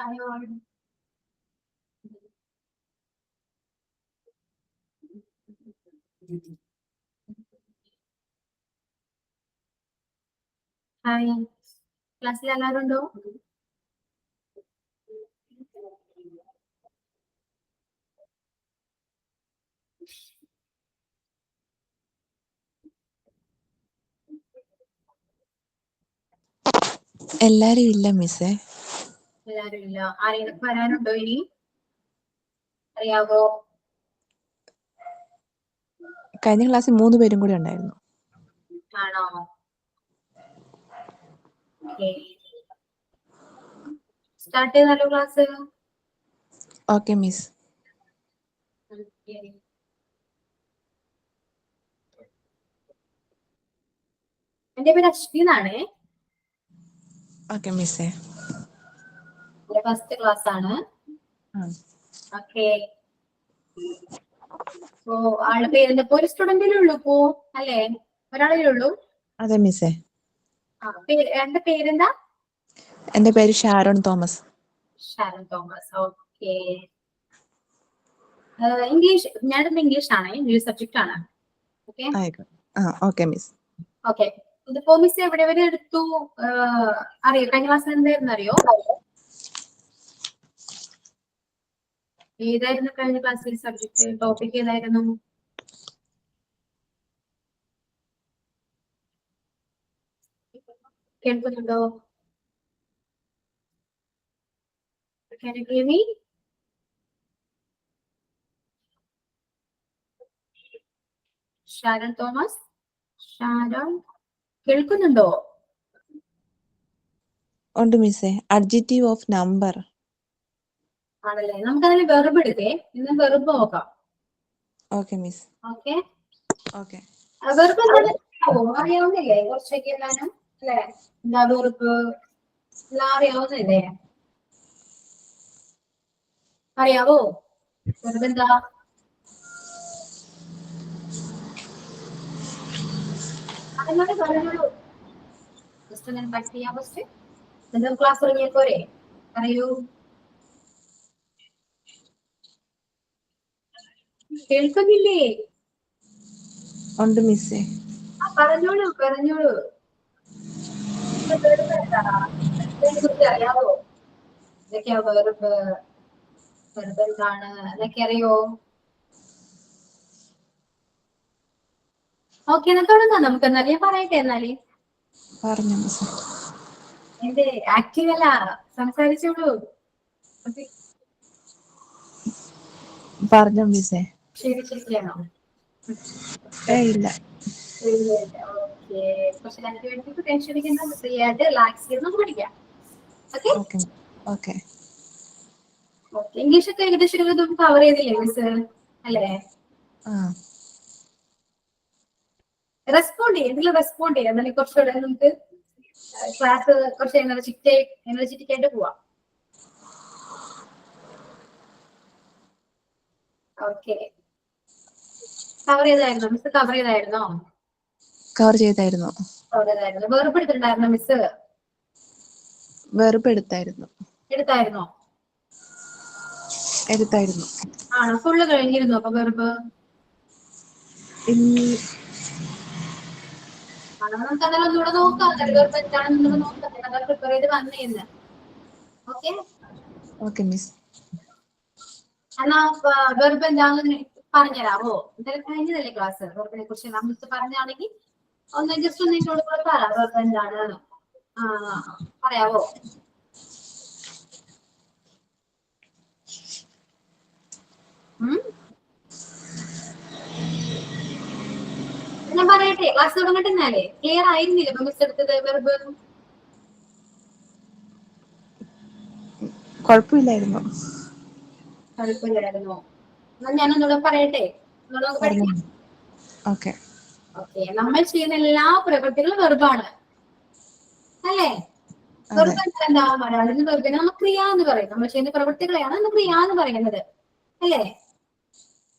Hi, ക്ലാസ്സിൽ എല്ലാവരും ഉണ്ടോ? എല്ലാരും ഇല്ല മിസ്സേ. എല്ലാരും ഇല്ല. ആരെങ്കിലും വരാനുണ്ടോ ഇനി? അറിയാവോ? കഴിഞ്ഞ ക്ലാസ്സിൽ 3 പേരും കൂടി ഉണ്ടായിരുന്നു. ആണോ? സ്റ്റാർട്ട് ചെയ്താലോ ക്ലാസ്? Okay miss. എന്റെ പേര് അശ്വിൻ എന്നാണ്. ഓക്കെ മിസ്സേ. ഫസ്റ്റ് ക്ലാസ് ആണ്. ഓക്കെ. ഓ, ആളുടെ പേര് ഒരു സ്റ്റുഡന്റിലേ ഉള്ളൂ ഇപ്പോ അല്ലേ? ഒരാളേ ഉള്ളൂ? അതെ മിസ്സേ. എന്റെ പേരെന്താ? എന്റെ പേര് Sharon Thomas. Sharon Thomas. Okay. English, ഞാനിപ്പോ ഇംഗ്ലീഷ് ആണ്, ഇംഗ്ലീഷ് സബ്ജക്റ്റ് ആണ്. ഓക്കെ. Okay miss. ഓക്കെ. ഇതിപ്പോ മിസ് എവിടെ വരെ എടുത്തു അറിയോ? കഴിഞ്ഞ ക്ലാസ്സിൽ എന്തായിരുന്നു അറിയോ? ഏതായിരുന്നു കഴിഞ്ഞ ക്ലാസ്സിൽ സബ്ജക്ട്? ടോപ്പിക് ഏതായിരുന്നു? കേൾക്കുന്നുണ്ടോ? Can you hear me? Sharon Thomas, Sharon കേൾക്കുന്നുണ്ടോ? ഉണ്ട് മിസ്സേ. അഡ്ജക്റ്റീവ് ഓഫ് നമ്പർ ആണല്ലേ. നമുക്കതിൽ വെർബ് എടുക്കേ. ഇന്ന് വെർബ് നോക്കാം. Okay miss. Okay. Okay. Verb എന്താണെന്ന് അറിയാവുന്നില്ലേ? കുറച്ചൊക്കെ എല്ലാരും അല്ലേ? എന്താ വെർബ് എല്ലാം അറിയാവുന്നില്ലേ? അറിയാവോ വെർബ് എന്താ? പറഞ്ഞോളൂ. ജസ്റ്റ് ഞാൻ ടൈപ്പ് ചെയ്യാം ഫസ്റ്റ്. എന്താ ക്ലാസ് തുടങ്ങിയ പോരെ? പറയൂ. കേൾക്കുന്നില്ലേ? ഉണ്ട് മിസ്സേ. പറഞ്ഞോളൂ പറഞ്ഞോളൂ. അറിയാവോ? ഇതൊക്കെയാ വെർബ്, വെർബ് എന്താണ് എന്നൊക്കെ അറിയോ? ഓക്കെ, എന്നാ തുടങ്ങാം നമുക്ക്. എന്നാലും ഞാൻ പറയട്ടെ. എന്നാല് പറഞ്ഞു മിസ്സേ. എന്റെ ആക്റ്റീവ് അല്ല, സംസാരിച്ചോളൂ. പറഞ്ഞു മിസ്സേ. ശരി ശരിയാണോ? ഇല്ല. ഓക്കെ. പക്ഷെ എനിക്ക് വേണ്ടി ടെൻഷൻ അടിക്കുന്ന ഫ്രീ ആയിട്ട് റിലാക്സ് ചെയ്ത് നമുക്ക് പഠിക്കാം. Okay okay. ഓക്കെ. ഇംഗ്ലീഷ് ഒക്കെ ഏകദേശം കവർ ചെയ്തില്ലേ മിസ്? അല്ലേ? റെസ്പോണ്ട് ചെയ്യാം. ഇതിൽ റെസ്പോണ്ട് ചെയ്യാം. എന്നാലും കുറച്ചുകൂടെ നമുക്ക് ക്ലാസ് കുറച്ച് എനർജറ്റിക് ആയിട്ട് പോവാം. ഓക്കെ. കവർ ചെയ്തായിരുന്നോ മിസ്? കവർ ചെയ്തായിരുന്നോ? കവർ ചെയ്തായിരുന്നു. വെറുപ്പ് എടുത്തിട്ടുണ്ടായിരുന്നോ മിസ്? വെറുപ്പ് എടുത്തായിരുന്നു. എടുത്തായിരുന്നോ? എടുത്തായിരുന്നു. ആണോ? ഫുള്ള് കഴിഞ്ഞിരുന്നു അപ്പൊ വെറുപ്പ്? നമുക്ക് അതെല്ലാം ഒന്നുകൂടെ നോക്കാം. വെറുപ്പ് എന്താണെന്ന് നോക്കാം. അതൊക്കെ പ്രിപ്പയർ ചെയ്ത് വന്നേന്ന്. ഓക്കെ. Okay miss. എന്നാ വെറുപ്പ് എന്താണെന്ന് പറഞ്ഞുതരാമോ? എന്തായാലും കഴിഞ്ഞതല്ലേ ക്ലാസ്? വെറുപ്പിനെ കുറിച്ച് നമുക്ക് പറഞ്ഞാണെങ്കിൽ ഒന്ന് ജസ്റ്റ് ഒന്ന് എന്നോട് പറ. വെറുപ്പ് എന്താണ് പറയാവോ? ഞാൻ പറയട്ടെ? ക്ലാസ് തുടങ്ങട്ടെന്നാലേ? ക്ലിയർ ആയിരുന്നില്ല ഇപ്പൊ മിസ് എടുത്തത് വെറുപ്പ്? കുഴപ്പമില്ലായിരുന്നു. കുഴപ്പമില്ലായിരുന്നോ? എന്നാ ഞാനൊന്നുകൂടെ പറയട്ടെ? ഓക്കെ. ഓക്കെ. നമ്മൾ ചെയ്യുന്ന എല്ലാ പ്രവൃത്തികളും വെറുപാണ് അല്ലേ? വെറുപ്പ് എന്താ? മലയാളത്തിൽ വെറുപ്പിനെ നമ്മൾ ക്രിയ എന്ന് പറയും. നമ്മൾ ചെയ്യുന്ന പ്രവൃത്തികളെയാണ് നമ്മൾ ക്രിയ എന്ന് പറയുന്നത് അല്ലേ?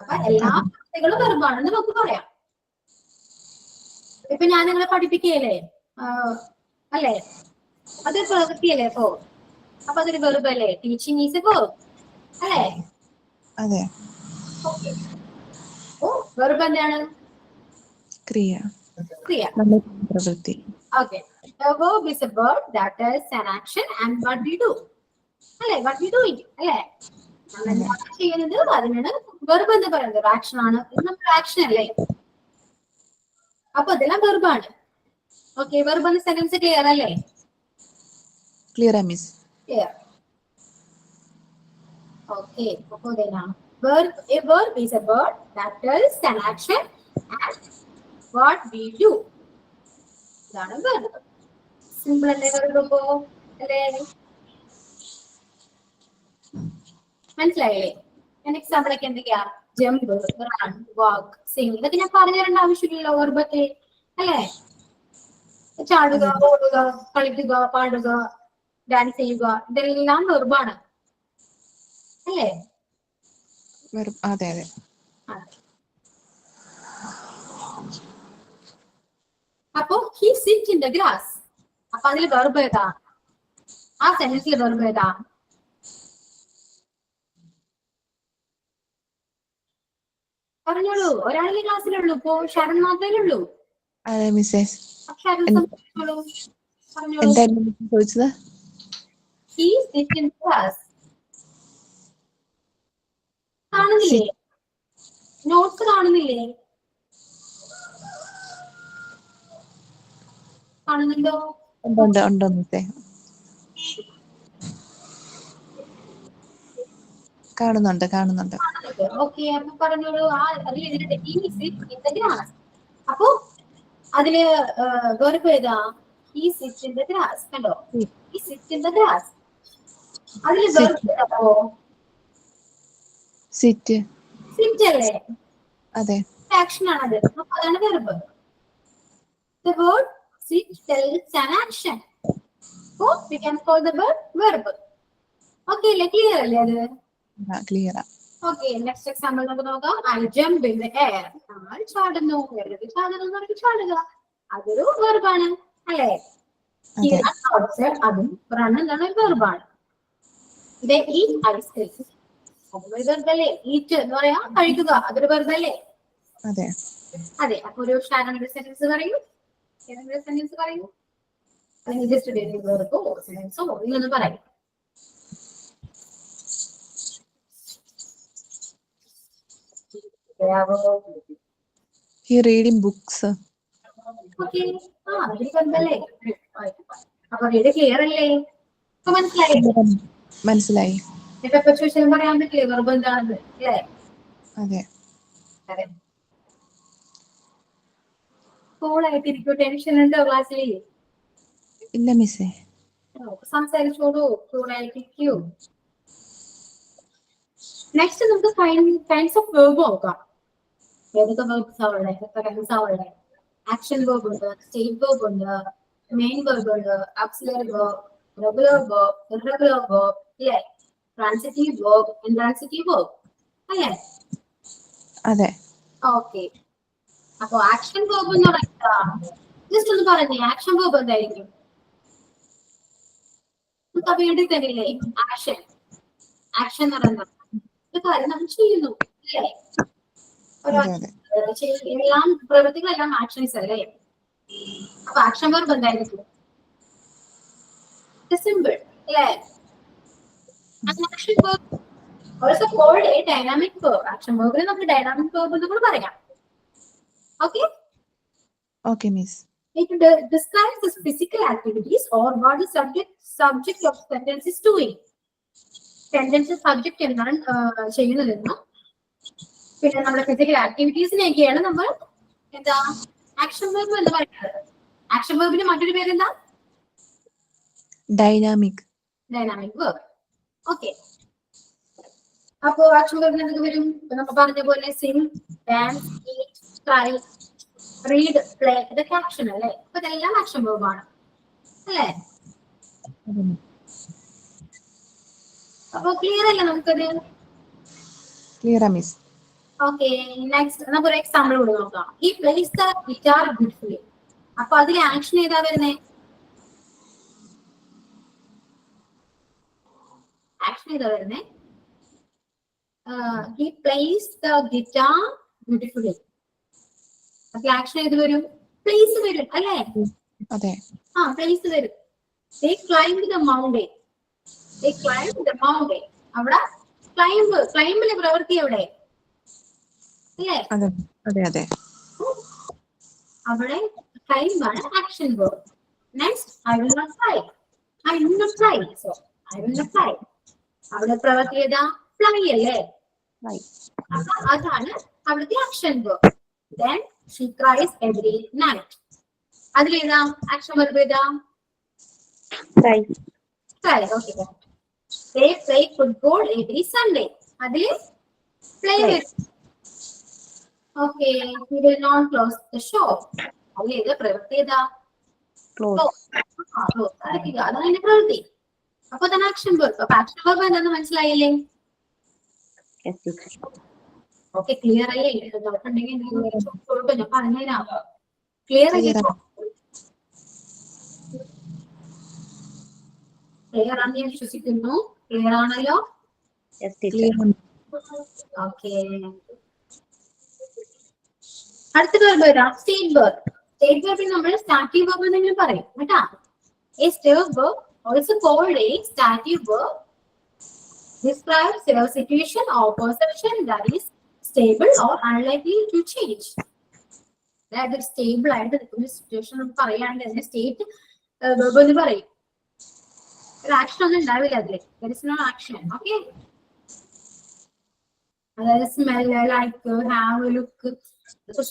അപ്പൊ എല്ലാ പ്രവൃത്തികളും വെറുപാണെന്ന് നമുക്ക് പറയാം. ഇപ്പൊ ഞാൻ നിങ്ങളെ പഠിപ്പിക്കുകയല്ലേ? അല്ലേ? അതൊരു പ്രവൃത്തിയല്ലേ? അപ്പോ അപ്പൊ അതൊരു വെർബ് അല്ലേ? ടീച്ചിങ് ഈസ് എ വെർബ് അല്ലേ? അതെ. ഓക്കെ. ഓ വെർബ് എന്താണ്? ക്രിയ. ക്രിയ. നമ്മൾ പ്രവൃത്തി. Okay. A verb is a verb that is an action and what we do. അല്ലേ? What we doing അല്ലേ? നമ്മൾ എന്താണ് ചെയ്യുന്നത് അതിനാണ് വെർബ് എന്ന് പറയുന്നത്. ആക്ഷൻ ആണ്. ഇത് നമ്മുടെ ആക്ഷൻ അല്ലേ? അപ്പൊ അതെല്ലാം വെർബാണ്. ഓക്കെ. വെർബ് എന്ന സെന്റൻസ് ക്ലിയർ അല്ലേ? Clear miss. Clear. Okay. Verb. A verb is a verb that does an action and what we do. ഇതാണ് verb. സിമ്പിൾ അല്ലേ verb ഇപ്പോ? അല്ലേ? മനസ്സിലായില്ലേ? എക്സാമ്പിൾ ഒക്കെ എന്തൊക്കെയാ? ജമ്പ്, റൺ, വാക്ക്, സിംഗ്. ഇതൊക്കെ ഞാൻ പറഞ്ഞു തരേണ്ട ആവശ്യമില്ലല്ലോ വെർബൊക്കെ അല്ലേ? ചാടുക, ഓടുക, കളിക്കുക, പാടുക, ഡാൻസ് ചെയ്യുക, ഇതെല്ലാം വെർബാണ് അല്ലേ? അതെ അതെ. അപ്പൊ he sit in the grass. അപ്പൊ അതിൽ വെർബ് ഏതാ? ആ സെന്റൻസിൽ വെർബ് ഏതാ? പറഞ്ഞോളൂ. ഒരാളെ ക്ലാസ്സിലുള്ളൂ. ഇപ്പോ ഷരൺ മാത്രമേ ഉള്ളൂ. അതെ മിസ്സേ. ഷരൺ സംസാരിച്ചോളൂ. പറഞ്ഞോളൂ. എന്തായിരുന്നു ചോദിച്ചത്? He sit in the grass. കാണുന്നില്ലേ? നോട്ട്സ് കാണുന്നില്ലേ? കാണുന്നുണ്ടോ? ഉണ്ടോ മിസ്സേ? കാണുന്നുണ്ട്. ഓക്കെ. അപ്പൊ പറഞ്ഞോളൂ. അതിൽ എഴുതിട്ട് he sit in the grass. അപ്പൊ അതില് വെർബ് ഏതാ? He sit in the grass. കണ്ടോ? He sit in the grass. അതില് വെർബ് ഏതാ? സിറ്റ്. സിറ്റ് അല്ലേ? അതെ. ആക്ഷൻ ആണത്. അപ്പൊ അതാണ് verb. The word sit tells an action. So we can call the verb. Okay അല്ലേ? ക്ലിയർ അല്ലേ അത്? ക്ലിയറാ. ഓക്കെ. നെക്സ്റ്റ് എക്സാമ്പിൾ നമുക്ക് നോക്കാം. I jump in the air. നമ്മൾ ചാടുന്നു. ചാടുക. അതൊരു വെർബാണ് അല്ലേ? അതും റൺ എന്താണ് ഒരു വെർബാണ്. They eat ice cream. അതൊരു വെർബല്ലേ? ഈറ്റ് എന്ന് പറയാ കഴിക്കുക. അതൊരു വെർബല്ലേ? അതെ. അതെ. അപ്പൊ ഒരു ഷാരന്റെ സെന്റൻസ് പറയൂ. സെന്റൻസ് പറയൂ. അല്ലെങ്കിൽ ജസ്റ്റ് വെർബോ സെന്റൻസോ ഇങ്ങനെ പറയും. He reading books. ഓക്കെ. അതൊരു വെർബല്ലേ? അപ്പൊ ഇത് ക്ലിയർ അല്ലേ? ഇപ്പൊ മനസ്സിലായി. ഇപ്പൊ ചോദിച്ചാൽ പറയാൻ പറ്റില്ലേ വെർബ് എന്താണെന്ന് അല്ലേ? അതെ. കൂളായിട്ടിരിക്കൂ. ടെൻഷൻ ഉണ്ടോ ക്ലാസ്സിൽ? ഇല്ല മിസ്സേ. സംസാരിച്ചോളൂ. കൂളായിട്ടിരിക്കൂ. നെക്സ്റ്റ് നമുക്ക് കൈൻഡ്സ് ഓഫ് വെർബ് നോക്കാം. ഏതൊക്കെ വെർബ്സ് ആവുള്ളത്? എത്ര കൈൻഡ്സ് ആവുള്ളത്? ആക്ഷൻ വെർബ് ഉണ്ട്, സ്റ്റേറ്റ് വെർബ് ഉണ്ട്, മെയിൻ വെർബ് ഉണ്ട്, auxiliary verb, regular verb, irregular verb, അല്ലേ? ട്രാൻസിറ്റീവ് വെർബ്, ഇൻട്രാൻസിറ്റീവ് വെർബ് അല്ലേ? അതെ. ഓക്കെ. അപ്പൊ ആക്ഷൻ വെർബ് എന്ന് പറയുന്നത് ജസ്റ്റ് ഒന്ന് പറഞ്ഞേ. ആക്ഷൻ വെർബ് എന്തായിരിക്കും? നമുക്ക് വീട്ടിൽ തരില്ലേ ആക്ഷൻ? ആക്ഷൻ എന്ന് പറയുന്നത് ഒരു കാര്യം നമ്മൾ ചെയ്യുന്നു അല്ലേ? എല്ലാം പ്രവൃത്തികളെല്ലാം ആക്ഷൻസ് അല്ലേ? അപ്പൊ ആക്ഷൻ വെർബ് എന്തായിരിക്കും? സിമ്പിൾ അല്ലേ? Action verb also called a dynamic verb. Action വെർബിനെ നമുക്ക് ഡൈനാമിക് വെർബ് എന്ന് കൂടെ പറയാം. Okay. Okay miss. It describes the physical activities or what the subject of sentence is doing. Sentence subject എന്താണ് ചെയ്യുന്നതെന്നും പിന്നെ നമ്മുടെ ഫിസിക്കൽ ആക്ടിവിറ്റീസിനെയൊക്കെയാണ് നമ്മൾ എന്താ ആക്ഷൻ വെർബ് എന്ന് പറയുന്നത്. ആക്ഷൻ വെർബിന് മറ്റൊരു പേരെന്താ? Dynamic verb. ഓക്കെ. അപ്പോ ആക്ഷൻ വെർബിന് എന്തൊക്കെ വരും? നമ്മൾ പറഞ്ഞ പോലെ Singh, dance, eat, cry, read, play, ഇതൊക്കെ ആക്ഷൻ അല്ലേ? അപ്പൊ ഇതെല്ലാം ആക്ഷൻ വെർബാണ് അല്ലേ? അപ്പൊ ക്ലിയർ അല്ലേ നമുക്കത്? ക്ലിയറാ മിസ്. ഓക്കെ. നെക്സ്റ്റ് നമുക്കൊരു എക്സാമ്പിൾ കൂടെ നോക്കാം. ഈ പ്ലേസ് ദ ഗിറ്റാർ ബ്യൂട്ടിഫുള്ളി. അപ്പൊ അതിലെ ആക്ഷൻ ഏതാ വരുന്നേ? ആക്ഷൻ ചെയ്താ വരുന്നേ. He place the guitar beautifully. അപ്പൊ ആക്ഷൻ ചെയ്ത് വരും, പ്ലേസ് വരും അല്ലേ? അതെ. പ്ലേസ് വരും. They climbed the mountain. They climbed the mountain. അവിടെ ക്ലൈംബിലെ പ്രവൃത്തി എവിടെ അല്ലേ? അതെ അതെ അതെ. അവിടെ ക്ലൈംബ് ആണ് action verb. Next I will not fly. I will not fly. So I will not fly. അവിടെ പ്രവൃത്തി ഏതാ? ഫ്ലൈ അല്ലേ? അപ്പൊ അതാണ് അവിടുത്തെ action verb. Then she cries every night. അതിലേതാ ആക്ഷൻ വേർബ് ഏതാ? Cry. Okay. They play football every Sunday. അതില് play വരും. Okay, we will not close the shop. അതിലേതാ പ്രവൃത്തി ഏതാ? അതാണ് അതിന്റെ പ്രവൃത്തി. അപ്പൊ തന്നെ ആക്ഷൻ വേർബ്. അപ്പൊ ആക്ഷൻ വേർബ് എന്താന്ന് മനസ്സിലായില്ലേ? ഓക്കെ, ക്ലിയർ അല്ലേ? ഡൗട്ട് ഉണ്ടെങ്കിൽ ഞാൻ പറഞ്ഞുതരാം. ക്ലിയർ അല്ലേ? ക്ലിയർ ആണെന്ന് ഞാൻ വിശ്വസിക്കുന്നു. ക്ലിയർ ആണല്ലോ? ഓക്കെ. അടുത്ത വെർബ് ഏതാ? State verb. സ്റ്റേറ്റ് വെർബിൽ നമ്മൾ സ്റ്റാറ്റീവ് വെർബ് എന്നെങ്കിലും പറയും കേട്ടാ. A state verb, also called a stative verb, describes a situation or perception that is stable or unlikely to change. അതായത് സ്റ്റേബിൾ ആയിട്ട് നിൽക്കുന്ന സിറ്റുവേഷൻ നമുക്ക് പറയുകയാണെങ്കിൽ അതിനെ സ്റ്റേറ്റ് വെർബ് എന്ന് പറയും. ഒരു ആക്ഷൻ ഒന്നും ഉണ്ടാവില്ല അതില്. there is no action. Okay. അതായത് smell, like, have, look,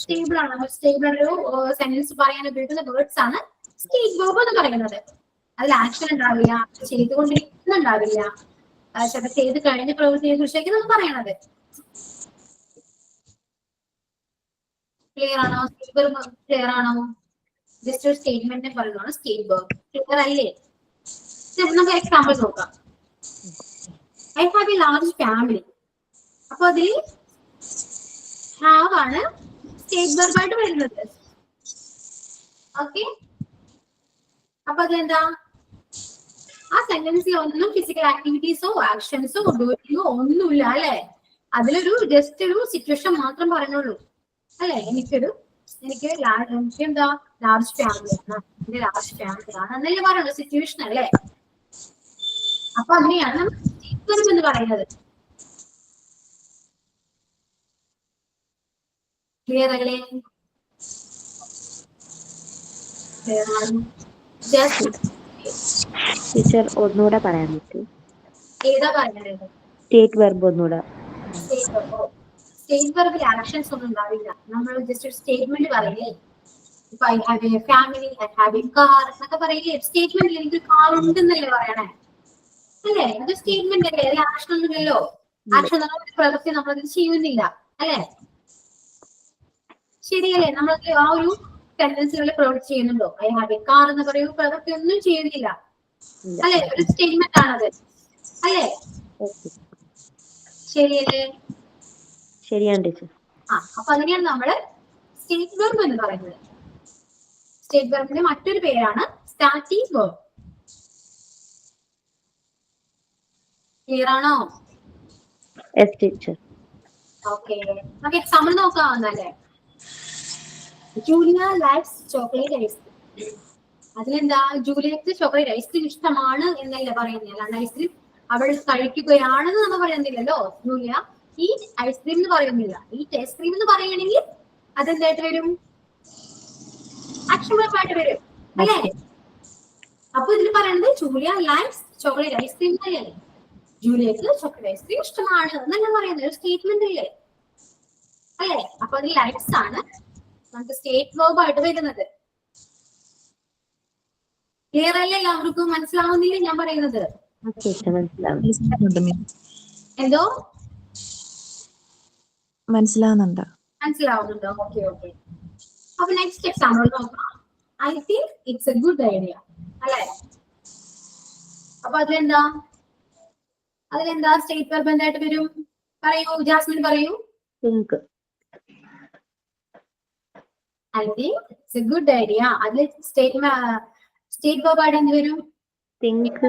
stable ആണ്. സ്റ്റേബിൾ ഒരു സെന്റൻസ് പറയാൻ ഉപയോഗിക്കുന്ന വേർഡ്സ് ആണ് സ്റ്റേറ്റ് വെർബ് എന്ന് പറയുന്നത്. അതിൽ ആക്ഷൻ ഉണ്ടാവില്ല, ചെയ്തുകൊണ്ടിരിക്കുന്നുണ്ടാവില്ല, ചില ചെയ്ത് കഴിഞ്ഞ പ്രവൃത്തിയെ കുറിച്ചൊക്കെ നമ്മൾ പറയണത്. ക്ലിയർ ആണോ? ക്ലിയർ ആണോ? ജസ്റ്റ് ഒരു സ്റ്റേറ്റ്മെന്റ് പറയുന്നതാണ് സ്റ്റേറ്റ് വെർബ്. ക്ലിയർ അല്ലേ? നമുക്ക് എക്സാമ്പിൾ നോക്കാം. I have a large family. അപ്പൊ അതിൽ ഹാവ് ആണ് സ്റ്റേറ്റ് വെർബ് ആയിട്ട് വരുന്നത്. ഓക്കെ. അപ്പൊ അതെന്താ? ആ സെന്റൻസിൽ ഒന്നും ഫിസിക്കൽ ആക്ടിവിറ്റീസോ ആക്ഷൻസോ ഡൂയിങ്ങോ ഒന്നുമില്ല അല്ലെ? അതിലൊരു ജസ്റ്റ് ഒരു സിറ്റുവേഷൻ മാത്രം പറഞ്ഞോളൂ അല്ലെ? എനിക്ക് എന്താ ലാർജ് ഫാമിലിയാണ്, എന്റെ ലാർജ് ഫാമിലിയാണ് എന്നല്ലേ പറയുള്ളൂ. സിറ്റുവേഷൻ അല്ലേ? അപ്പൊ അതിനെയാണ് എന്ന് പറയുന്നത്. ക്ലിയർ അല്ലേ? ടീച്ചർ ഒന്നുകൂടെ പറയാൻ പറ്റും? ഏതാ പറയുന്നത്? സ്റ്റേറ്റ് വെർബ് ഒന്നുകൂടെ. സ്റ്റേറ്റ് വെർബിൽ ആക്ഷൻസ് ഒന്നും ഉണ്ടാവില്ല. നമ്മൾ ജസ്റ്റ് ഒരു സ്റ്റേറ്റ്മെന്റ് പറയില്ലേ? ഇപ്പൊ I have a family, I have a car എന്നൊക്കെ പറയില്ലേ? സ്റ്റേറ്റ്മെന്റിൽ എനിക്ക് കാർ ഉണ്ടെന്നല്ലേ പറയണേ അല്ലേ? അത് സ്റ്റേറ്റ്മെന്റ് അല്ലേ? അതിൽ ആക്ഷൻ ഒന്നുമില്ലല്ലോ. ആക്ഷൻ പ്രവൃത്തി നമ്മളത് ചെയ്യുന്നില്ല അല്ലെ? ശരിയല്ലേ? നമ്മളത് ആ ഒരു സെന്റൻസുകളിൽ പ്രവൃത്തി ചെയ്യുന്നുണ്ടോ? I have a car എന്ന് പറയുമ്പോൾ പ്രവൃത്തി ഒന്നും ചെയ്യുന്നില്ല അല്ലെ? ഒരു സ്റ്റേറ്റ്മെന്റ് ആണത് അല്ലേ? ശരിയല്ലേ? ശരിയാണ് ടീച്ചർ. അപ്പൊ അതിനെയാണ് നമ്മള് സ്റ്റേറ്റ് വെർബ് എന്ന് പറയുന്നത്. സ്റ്റേറ്റ് വെർബിന്റെ മറ്റൊരു പേരാണ് സ്റ്റാറ്റീവ് വെർബ്. ക്ലിയർ ആണോ? Yes teacher. ഓക്കെ, നമുക്ക് എക്സാമ്പിൾ നോക്കാവുന്നല്ലേ? Julia likes chocolate ice cream. അതിലെന്താ? ജൂലിയക്ക് ചോക്ലേറ്റ് ഐസ്ക്രീം ഇഷ്ടമാണ് എന്നല്ലേ പറയുന്നത്, അല്ലാണ്ട് ഐസ്ക്രീം അവൾ കഴിക്കുകയാണെന്ന് നമ്മൾ പറയുന്നില്ലല്ലോ. ജൂലിയ ഈറ്റ് ഐസ്ക്രീം എന്ന് പറയുന്നില്ല. ഈറ്റ് ഐസ്ക്രീം എന്ന് പറയണമെങ്കിൽ അതെന്തായിട്ട് വരും? ആക്ഷൻ വെർബ് ആയിട്ട് വരും അല്ലേ? അപ്പൊ ഇതിൽ പറയുന്നത് ജൂലിയ ലൈക്സ് ചോക്ലേറ്റ് ഐസ്ക്രീം അല്ലേ? ജൂലിയക്ക് ചോക്ലേറ്റ് ഐസ്ക്രീം ഇഷ്ടമാണ് എന്നല്ല പറയുന്നത്. ഒരു സ്റ്റേറ്റ്മെന്റ് ഇല്ലേ അല്ലേ? അപ്പൊ അത് ലൈക്സ് ആണ് നമുക്ക് സ്റ്റേറ്റ് വെർബ് ആയിട്ട് വരുന്നത്. ക്ലിയർ അല്ലേ? എല്ലാവർക്കും മനസ്സിലാവുന്നില്ലേ ഞാൻ പറയുന്നത്? എന്തോ മനസ്സിലാവുന്നുണ്ടോ? ഓക്കെ. അപ്പൊ നെക്സ്റ്റ് എക്സാമ്പിൾ നോക്കാം. I think it's a good idea അല്ലേ? അപ്പൊ അതിലെന്താ സ്റ്റേറ്റ് വെർബ് എന്തായിട്ട് വരും? പറയൂ, ജാസ്മിൻ പറയൂ. Think. I think it's a good idea. അതിൽ സ്റ്റേറ്റ് വെർബ് ആയിട്ട് എന്ത് വരും? Think.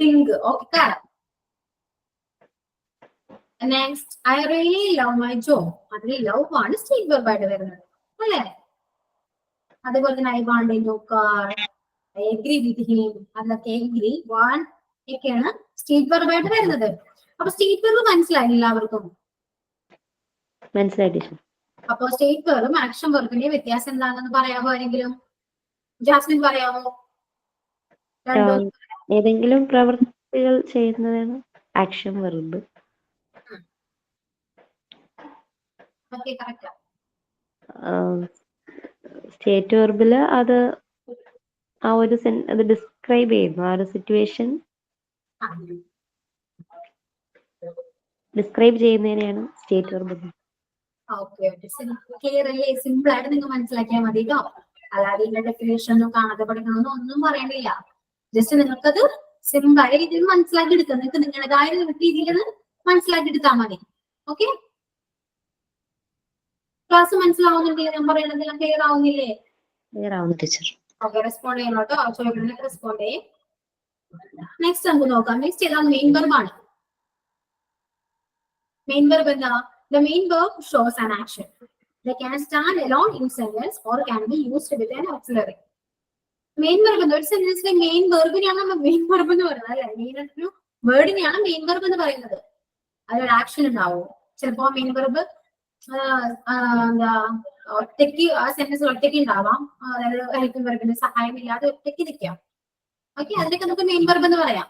Think. Okay. Next I really love my job. അതിൽ ലവ് ആണ് സ്റ്റേറ്റ് വെർബ് ആയിട്ട് വരുന്നത് അല്ലേ? അതുപോലെ തന്നെ I want A new car, I agree with him, അതൊക്കെ അഗ്രി വാണ്ട് ഒക്കെയാണ് സ്റ്റേറ്റ് വെർബ് ആയിട്ട് വരുന്നത്. അപ്പൊ സ്റ്റേറ്റ് വെർബ് മനസ്സിലായി എല്ലാവർക്കും? മനസ്സിലായി ടീച്ചർ. അപ്പൊ സ്റ്റേറ്റ് വെർബും ആക്ഷൻ വെർബിന്റെ വ്യത്യാസം എന്താണെന്ന് പറയാമോ ആരെങ്കിലും? ജാസ്മിൻ പറയാമോ? രണ്ടും ഏതെങ്കിലും പ്രവൃത്തികൾ ചെയ്യുന്നതാണ് action verb. Okay, correct. State വെർബില് അത് ആ ഒരു അത് ഡിസ്ക്രൈബ് ചെയ്യുന്നു, ആ ഒരു സിറ്റുവേഷൻ ഡിസ്ക്രൈബ് ചെയ്യുന്നതിനെയാണ് സ്റ്റേറ്റ് വെർബ്. ഓക്കെ, ക്ലിയർ അല്ലേ? സിമ്പിൾ ആയിട്ട് നിങ്ങൾ മനസ്സിലാക്കിയാൽ മതി കേട്ടോ. അല്ലാതെ ഇതിന്റെ ഡെഫിനേഷൻ ഒന്നും കാണാതെ പഠിക്കണമെന്ന് ഒന്നും പറയണ്ടില്ല. ജസ്റ്റ് നിങ്ങൾക്കത് സിമ്പിൾ ആയ രീതിയിൽ മനസ്സിലാക്കി എടുക്കുക. നിങ്ങൾക്ക് നിങ്ങളുടേതായ രീതിയിൽ മനസ്സിലാക്കി എടുത്താൽ മതി. ഓക്കെ, ക്ലാസ് മനസ്സിലാവുന്നുണ്ടെങ്കിൽ ഞാൻ പറയണതെല്ലാം ക്ലിയർ ആവുന്നില്ലേ? ക്ലിയർ ആവുന്നു ടീച്ചർ. ഓക്കെ, റെസ്പോണ്ട് ചെയ്യണം കേട്ടോ. ചോദിക്കുന്നത് റെസ്പോണ്ട് ചെയ്യും. നെക്സ്റ്റ് നമുക്ക് നോക്കാം. നെക്സ്റ്റ് ഏതാ? മെയിൻ വെർബ് ആണ്. മെയിൻ വെർബ് എന്താ? The main verb shows an action. They can stand alone in sentence or can be used with an auxiliary. Main verb എന്താ? ഒരു സെന്റൻസിലെ മെയിൻ വെർബിനെയാണ് നമ്മൾ മെയിൻ വെർബ് എന്ന് പറയുന്നത് അല്ലെ? മെയിൻ ഒരു വേർഡിനെയാണ് മെയിൻ വെർബ് എന്ന് പറയുന്നത്. അതിലൊരു ആക്ഷൻ ഉണ്ടാവും. ചിലപ്പോ മെയിൻ വെർബ് എന്താ ഒറ്റയ്ക്ക് ആ സെന്റൻസിൽ ഒറ്റയ്ക്ക് ഉണ്ടാവാം. അതായത് ഹെൽപ്പിംഗ് വെർബിന് സഹായമില്ലാതെ ഒറ്റയ്ക്ക് നിൽക്കാം. ഓക്കെ, അതിനൊക്കെ നമുക്ക് മെയിൻ വെർബ് എന്ന് പറയാം.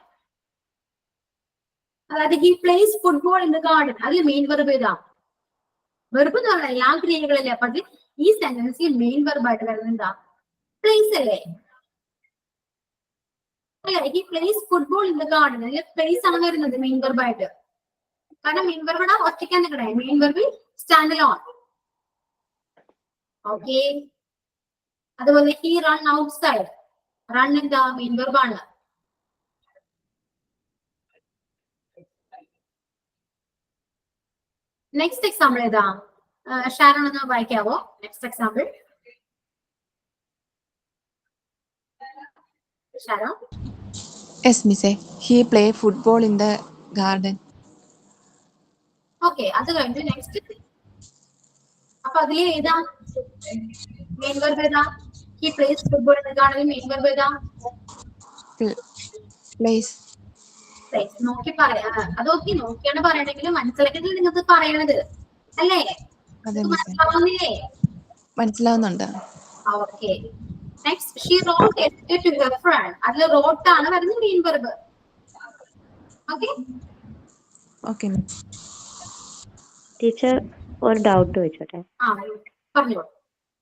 അതായത് he plays football in the garden, അതിൽ മെയിൻ വെർബ് ഏതാ? വെർബ് എന്ന് പറഞ്ഞാൽ എല്ലാ ക്രിയകളല്ലേ. അപ്പൊ അത് ഈ സെന്റൻസിൽ മെയിൻ വെർബ് ആയിട്ട് വരുന്നത് എന്താ? പ്ലേസ് അല്ലേ? അല്ലെ? He plays football in the garden, അതിൽ പ്ലേസ് ആണ് വരുന്നത് മെയിൻ വെർബ് ആയിട്ട്. കാരണം മെയിൻ വെർബ് ഇവിടെ ഒറ്റയ്ക്കാൻ നിൽക്കണേ. Main verb stand alone. Okay, അതുപോലെ ഹി റൺ ഔട്ട്സൈഡ്, റൺ എന്താ? മെയിൻ വെർബ് ആണ്. നെക്സ്റ്റ് എക്സാമ്പിൾ ഏതാ? ഷാരോൺ ഒന്ന് വായിക്കാവോ? Next example Sharon. Yes, Miss. He play football in the garden. Okay, അത് കഴിഞ്ഞു. നെക്സ്റ്റ് അപ്പൊ അതിൽ ഏതാ മെയിൻ വെർബ്? ഏതാ? He plays football in the garden main verb ഏതാ? Plays. പ്ലേസ്. നോക്കി പറയാ. അതൊക്കെ നോക്കിയാണ് പറയണെങ്കിലും മനസ്സിലാക്കിയിട്ട് നിങ്ങൾക്ക് പറയണത് അല്ലേ? അതെ മിസ്, മനസ്സിലാവുന്നില്ലേ? മനസ്സിലാവുന്നുണ്ട്. Okay, next she wrote a letter to her friend, അതിൽ റോട്ട് ആണ് വരുന്നത് main verb. Okay, okay miss. Teacher ഒരു ഡൗട്ട് വെച്ചോട്ടെ. പറഞ്ഞോളൂ.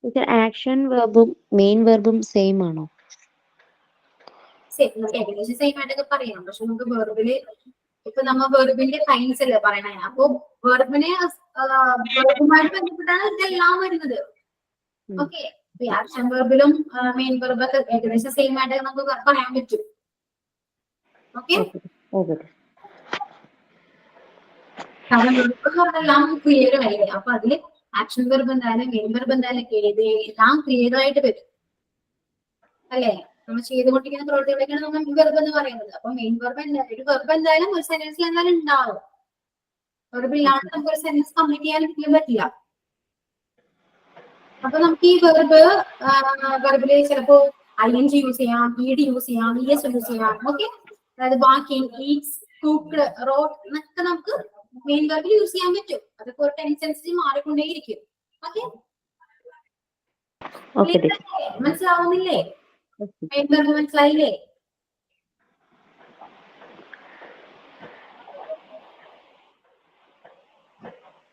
ടീച്ചർ ആക്ഷൻ വെർബും മെയിൻ വെർബും സെയിം ആണോ? ഏകദേശം സെയിം ആയിട്ടൊക്കെ പറയാം. പക്ഷെ നമുക്ക് വെർബില് ഇപ്പൊ നമ്മ വെർബിന്റെ സയൻസ് അല്ലേ പറയണേ. അപ്പൊ വെർബിനെ വെർബുമായിട്ട് ബന്ധപ്പെട്ടാണ് ഇതെല്ലാം വരുന്നത്. ഓക്കെ, ആക്ഷൻ വെർബിലും മെയിൻ വെർബൊക്കെ ഏകദേശം സെയിം ആയിട്ട് നമുക്ക് പറയാൻ പറ്റും. ഓക്കെ, കാരണം വെർബ് എല്ലാം ക്രിയകളല്ലേ. അപ്പൊ അതില് ആക്ഷൻ വെർബ് എന്തായാലും മെയിൻ വെർബ് എന്തായാലും എല്ലാം ക്രിയകളായിട്ട് വരും അല്ലേ? നമ്മൾ ചെയ്തുകൊണ്ടിരിക്കുന്ന പ്രവൃത്തികളൊക്കെയാണ് നമ്മൾ വെർബ് എന്ന് പറയുന്നത്. അപ്പൊ മെയിൻ വെർബ് ഒരു വെർബ് എന്തായാലും ഒരു സെന്റൻസിൽ എന്തായാലും ഉണ്ടാവും. വെർബ് ഇല്ലാണ്ട് നമുക്ക് ഒരു സെന്റൻസ് കംപ്ലീറ്റ് ചെയ്യാൻ പറ്റില്ല. അപ്പൊ നമുക്ക് ഈ വെർബില് ചിലപ്പോ ING യൂസ് ചെയ്യാം, ED യൂസ് ചെയ്യാം, ES യൂസ് ചെയ്യാം. ഓക്കെ, അതായത് വാക്കിംഗ്, ഈറ്റ്സ്, കുക്ക്ഡ്, റോട്ട് എന്നൊക്കെ നമുക്ക് മെയിൻ വെർബിൽ യൂസ് ചെയ്യാൻ പറ്റും. അതൊക്കെ ഒരു ടെൻസ് മാറിക്കൊണ്ടേയിരിക്കും. ഓക്കെ, മനസ്സിലാവുന്നില്ലേ? മെയിൻ വെർബ് മനസ്സിലായില്ലേ?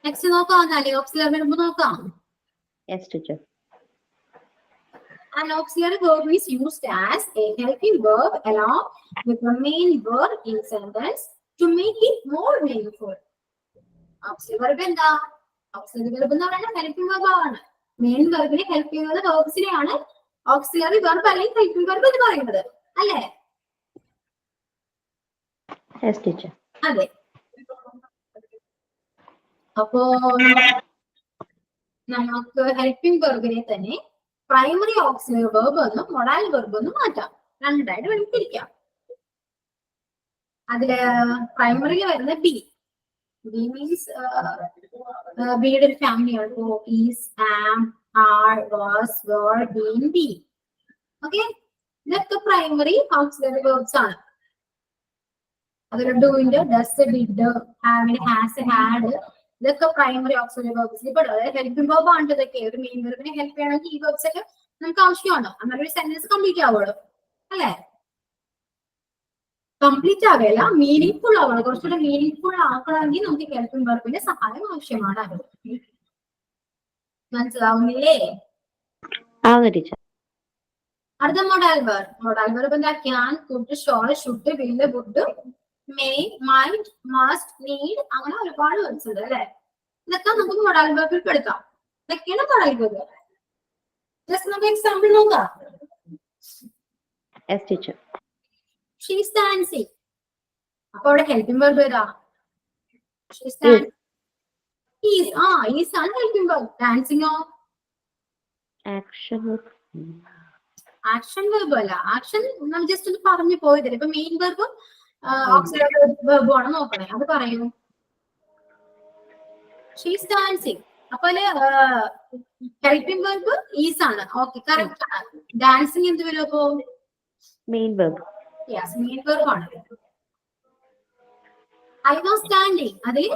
നെക്സ്റ്റ് നോക്കാം. എന്നാലേ ഓക്സിലറി വെർബ് നോക്കാം. Yes, teacher. An auxiliary verb is used as a helping verb along with the main verb in sentence to make it more meaningful. Auxiliary verb എന്താ? Auxiliary verb എന്ന് പറയുന്നത് helping verb ആണ്. Main വെർബിനെ help ചെയ്യുന്നത് verbsനെയാണ് auxiliary verb അല്ലെങ്കിൽ helping verb എന്ന് പറയുന്നത് അല്ലേ? Yes, teacher. അതെ. അപ്പോ നമുക്ക് ഹെൽപ്പിംഗ് വെർബിനെ തന്നെ പ്രൈമറി ഓക്സിലറി വെർബ് എന്നും മൊഡാൽ വെർബ് എന്നും മാറ്റാം. രണ്ടായിട്ട് വേണമെങ്കിൽ തിരിക്കാം. അതില് പ്രൈമറിയിൽ വരുന്ന ബി, Be means beയുടെ ഒരു ഫാമിലിയാണ്. So is, am, are, was, were, been, be. Okay, ഇതൊക്കെ പ്രൈമറി ഓക്സിലറി വേർബ്സ് ആണ്. അതിൽ ഡൂയിന്റെ ഡസ്, ഡിഡ്, ഹാവിന്, ഹാസ്, ഹാഡ് ഇതൊക്കെ പ്രൈമറി ഓക്സിലറി വേർബ്സ്. ഇപ്പൊ ഹെൽപ്പിംഗ് വേർബ് ആണ് ഇതൊക്കെ. ഒരു മെയിൻ വെർബിനെ ഹെൽപ്പ് ചെയ്യണമെങ്കിൽ ഈ വേർബ്സ് ഒക്കെ നമുക്ക് ആവശ്യമാണ്. എന്നാലും ഒരു സെന്റൻസ് കംപ്ലീറ്റ് ആവുള്ളൂ അല്ലേ? കംപ്ലീറ്റ് ആവുകയല്ല, മീനിങ് ഫുൾ ആവണം. കുറച്ചുകൂടെ മീനിങ് ഫുൾ ആക്കണമെങ്കിൽ നമുക്ക് ഹെൽപ്പിംഗ് വെർബിന്റെ സഹായം ആവശ്യമാണ്. മനസ്സിലാവുന്നില്ലേ? ടീച്ചർ. അടുത്ത മൊഡാൽ വെർബ്. മൊഡാൽ വെർബ് എന്താ? Can, could, shall, should, will, would, may, might, must, need, അങ്ങനെ ഒരുപാട് വേർഡ്സ് ഉണ്ട് അല്ലെ? ഇതൊക്കെ നമുക്ക് മൊഡാൽ വെർബിൽ പെടുത്താം. ഇതൊക്കെയാണ് മൊഡാൽ വെർബ്. ജസ്റ്റ് നമുക്ക് എക്സാമ്പിൾ നോക്കാം. Yes teacher. She's dancing. അപ്പൊ അവിടെ ഹെൽപ്പിംഗ് വെർബ് ഏതാ? She's dancing. ഈസ്. ഈസ് ആണ് ഹെൽപ്പിംഗ് വെർബ്. ഡാൻസിങ്ങോ? ആക്ഷൻ. ആക്ഷൻ വെർബ് അല്ല. ആക്ഷൻ നമ്മൾ ജസ്റ്റ് ഒന്ന് പറഞ്ഞു പോയതല്ലേ. ഇപ്പൊ മെയിൻ വെർബും ഓക്സിലറി വെർബും ആണ് നോക്കണേ. അത് പറയൂ. She's dancing. അപ്പൊ ഹെൽപ്പിംഗ് വെർബ് ഈസ് ആണ്. ഓക്കെ, കറക്റ്റ് ആണ്. ഡാൻസിങ് എന്ത് വരും അപ്പോ? Main verb. Yes, main verb ആണ്. I was standing. അതിൽ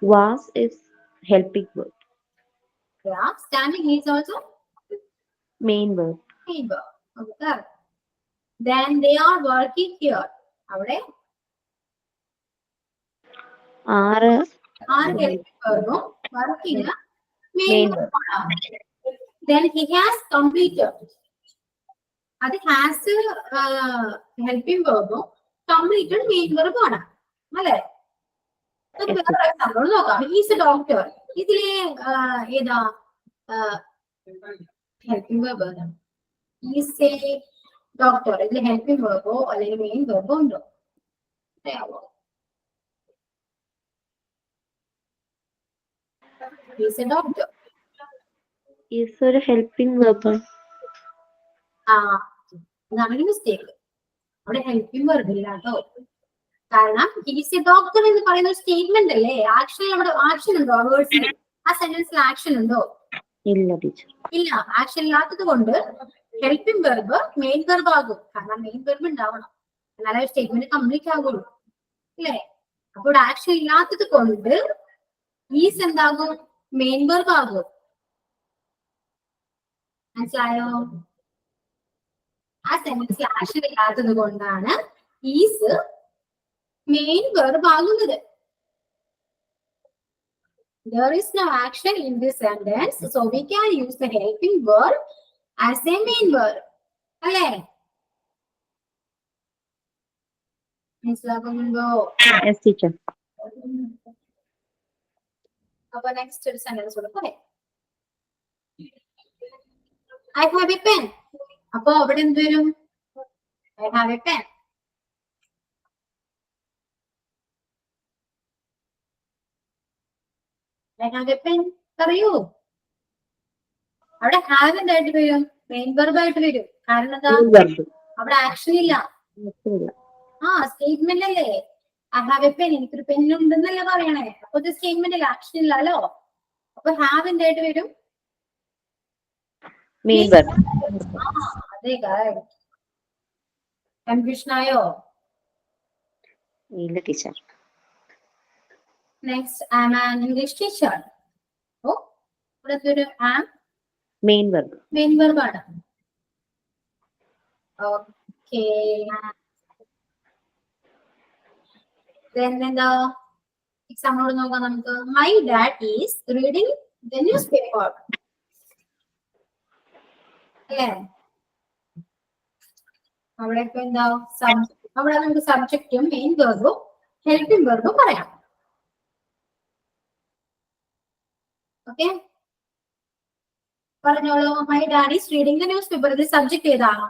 was is helping verb. Standing is also main verb. Main verb. Okay, correct. Then they are working here. അവിടെ are helping വെർബും working main verb ആണ്. Then he has completed. അത് has helping വെർബും completed main verb ആണ് അല്ലെ? Example നോക്കാം. Is A doctor. ഇതിലെ ഏതാ helping verb? Is A doctor. ഇതിൽ ഹെൽപ്പിംഗ് വെർബോ അല്ലെങ്കിൽ മെയിൻ വെർബോ ഉണ്ടോ? Is A doctor. ഈസ് ഒരു ഹെൽപ്പിംഗ് വെർബ്. അതാണ് മിസ്റ്റേക്ക്. അവിടെ ഹെൽപ്പിംഗ് വെർബ് ഇല്ല കേട്ടോ. കാരണം ഈസ് എ ഡോക്ടർ എന്ന് പറയുന്ന ഒരു സ്റ്റേറ്റ്മെന്റ് അല്ലേ? ആക്ഷൻ അവിടെ ആക്ഷൻ ഉണ്ടോ? വേർഡ്സിൽ ആ സെന്റൻസിൽ ആക്ഷൻ ഉണ്ടോ? ഇല്ല ടീച്ചർ. ഇല്ല. ആക്ഷൻ ഇല്ലാത്തത് കൊണ്ട് ഹെൽപ്പിംഗ് വെർബ് മെയിൻ വെർബ് ആകും. കാരണം മെയിൻ വെർബ് ഉണ്ടാവണം, എന്നാലേ സ്റ്റേറ്റ്മെന്റ് കംപ്ലീറ്റ് ആകുള്ളൂ അല്ലേ? അപ്പോൾ ആക്ഷൻ ഇല്ലാത്തത് കൊണ്ട് ഈസ് എന്താകും? മെയിൻ വെർബ് ആകും. മനസ്സിലായോ? ആ സെന്റൻസിൽ ആക്ഷൻ ഇല്ലാത്തത് കൊണ്ടാണ് ഈസ് മെയിൻ വെർബ് ആകുന്നത്. There is no action in this sentence, so we can use the helping verb as a main verb. അല്ലേ? മനസ്സിലാകുന്നുണ്ടോ? Yes teacher. അപ്പൊ നെക്സ്റ്റ് ഒരു സെന്റൻസ് കൂടെ പറയാം. I have a pen. അപ്പൊ അവിടെ എന്ത് വരും? I have a pen. I have a pen. പറയൂ. അവിടെ ഹാവ് എന്തായിട്ട് വരും? മെയിൻ വെർബ് ആയിട്ട് വരും. കാരണം എന്താ? അവിടെ ആക്ഷൻ ഇല്ല. സ്റ്റേറ്റ്മെന്റ് അല്ലേ? I have a pen. എനിക്കൊരു പെൻ ഉണ്ടെന്നല്ലേ പറയണേ. അപ്പൊ ഇത് സ്റ്റേറ്റ്മെന്റ് അല്ല, ആക്ഷൻ ഇല്ലല്ലോ. അപ്പൊ ഹാവ് എന്തായിട്ട് വരും? Main verb. അതെ, കൺഫ്യൂഷൻ ആയോ? ഇല്ല teacher. Next, I'm an English teacher. Oh, ഇവിടെ ഒരു am main verb. Main verb ആണ്. ഓക്കെ. Then എന്താ എക്സാമ്പിൾ നോക്കാം നമുക്ക്. My dad is reading the newspaper. അല്ലേ? അവിടെ ഇപ്പൊ എന്താ? അവിടെ നമുക്ക് സബ്ജക്റ്റും മെയിൻ വെർബും ഹെൽപ്പിംഗ് വെർബും പറയാം. ഓക്കെ, പറഞ്ഞോളൂ. My dad is reading the news paper. ഇതിൽ സബ്ജക്ട് ഏതാണ്?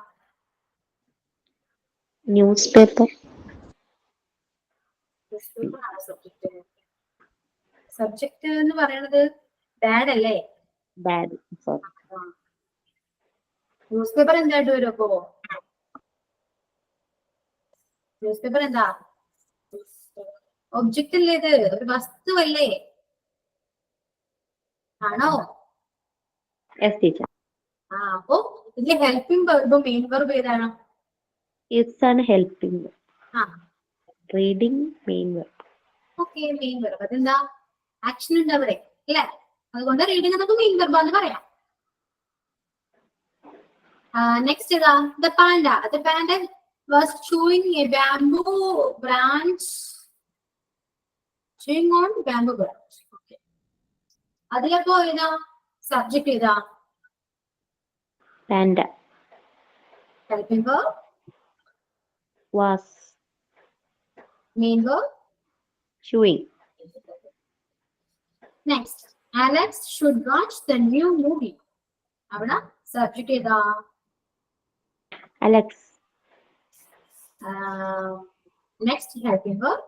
News paper. സബ്ജക്ട് എന്ന് പറയുന്നത് ഡാഡ് അല്ലേ? ഡാഡ്. ന്യൂസ് പേപ്പർ എന്തായിട്ട് വരും അപ്പോ? ന്യൂസ് പേപ്പർ എന്താ? ഒബ്ജക്റ്റ് അല്ലേ ഇത്? ഒരു വസ്തുവല്ലേ? ആണോ? Yes teacher. അപ്പൊ ഇതിലെ ഹെൽപ്പിംഗ് വെർബ് മെയിൻ വെർബ് ഏതാണ്? ഇറ്റ്സ് ആണ് ഹെൽപ്പിംഗ്. ആ reading main verb. Okay, main verb. അതെന്താ? ആക്ഷൻ ഉണ്ട് അവിടെ അല്ലേ? അതുകൊണ്ട് റീഡിങ് നമുക്ക് മെയിൻ വെർബ് എന്ന് പറയാം. നെക്സ്റ്റ് ഇതാ the panda. The panda was chewing a bamboo branch. Chewing on bamboo branch. Okay. അതിലപ്പോ ഏതാ സബ്ജക്ട്? ഏതാ? Panda. Helping verb was. Main verb chewing. Next Alex should watch the new movie. അവിടെ subject ഏതാ? Alex. Next helping verb.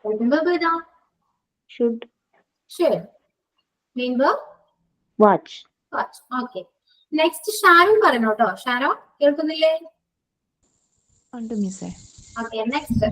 Helping verb ഏതാ? should. Should. Main verb watch. watch. Okay, next Sharon പറയണോ കേട്ടോ. ഷാരോൺ കേൾക്കുന്നില്ലേ? ഉണ്ട് മിസ്സേ. Okay, next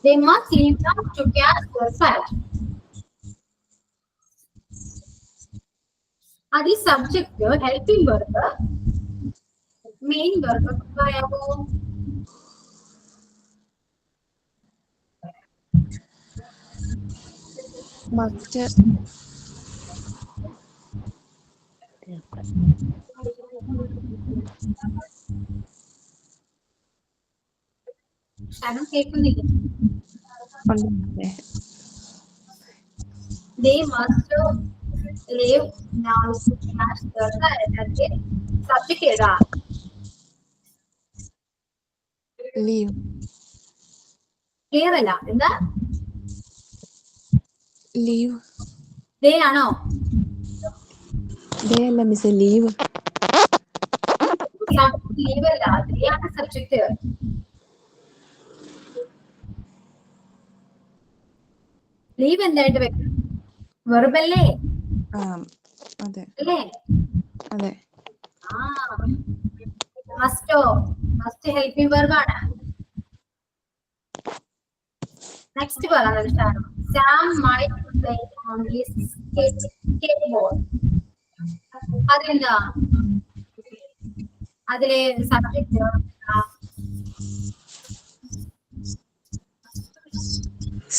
they must leave them to catch the fight. അത് subject, helping verb, main verb പറയാമോ? മറ്റ് ഷാരോൺ കേൾക്കുന്നില്ല? ഉണ്ട് മിസ്സേ. They must leave now to catch the fight. Okay, subject ഏതാ? ലീവ്. ക്ലിയർ അല്ല. എന്താ? ലീവ്. ദേ ആണോ? ദേ അല്ല മിസ്സേ, ലീവ്. ലീവ് അല്ല, ദേ ആണ് സബ്ജക്ട്. ലീവ് എന്തായിട്ട് വെക്കും? വെർബല്ലേ? അതെ അല്ലേ? അതെ. മസ്റ്റോ? മസ്റ്റ് ഹെൽപ്പിംഗ് വെർബാണ്. നെക്സ്റ്റ് പറയാം. Sam might play on his skateboard. അതെന്താ? അതിലെ സബ്ജക്ട്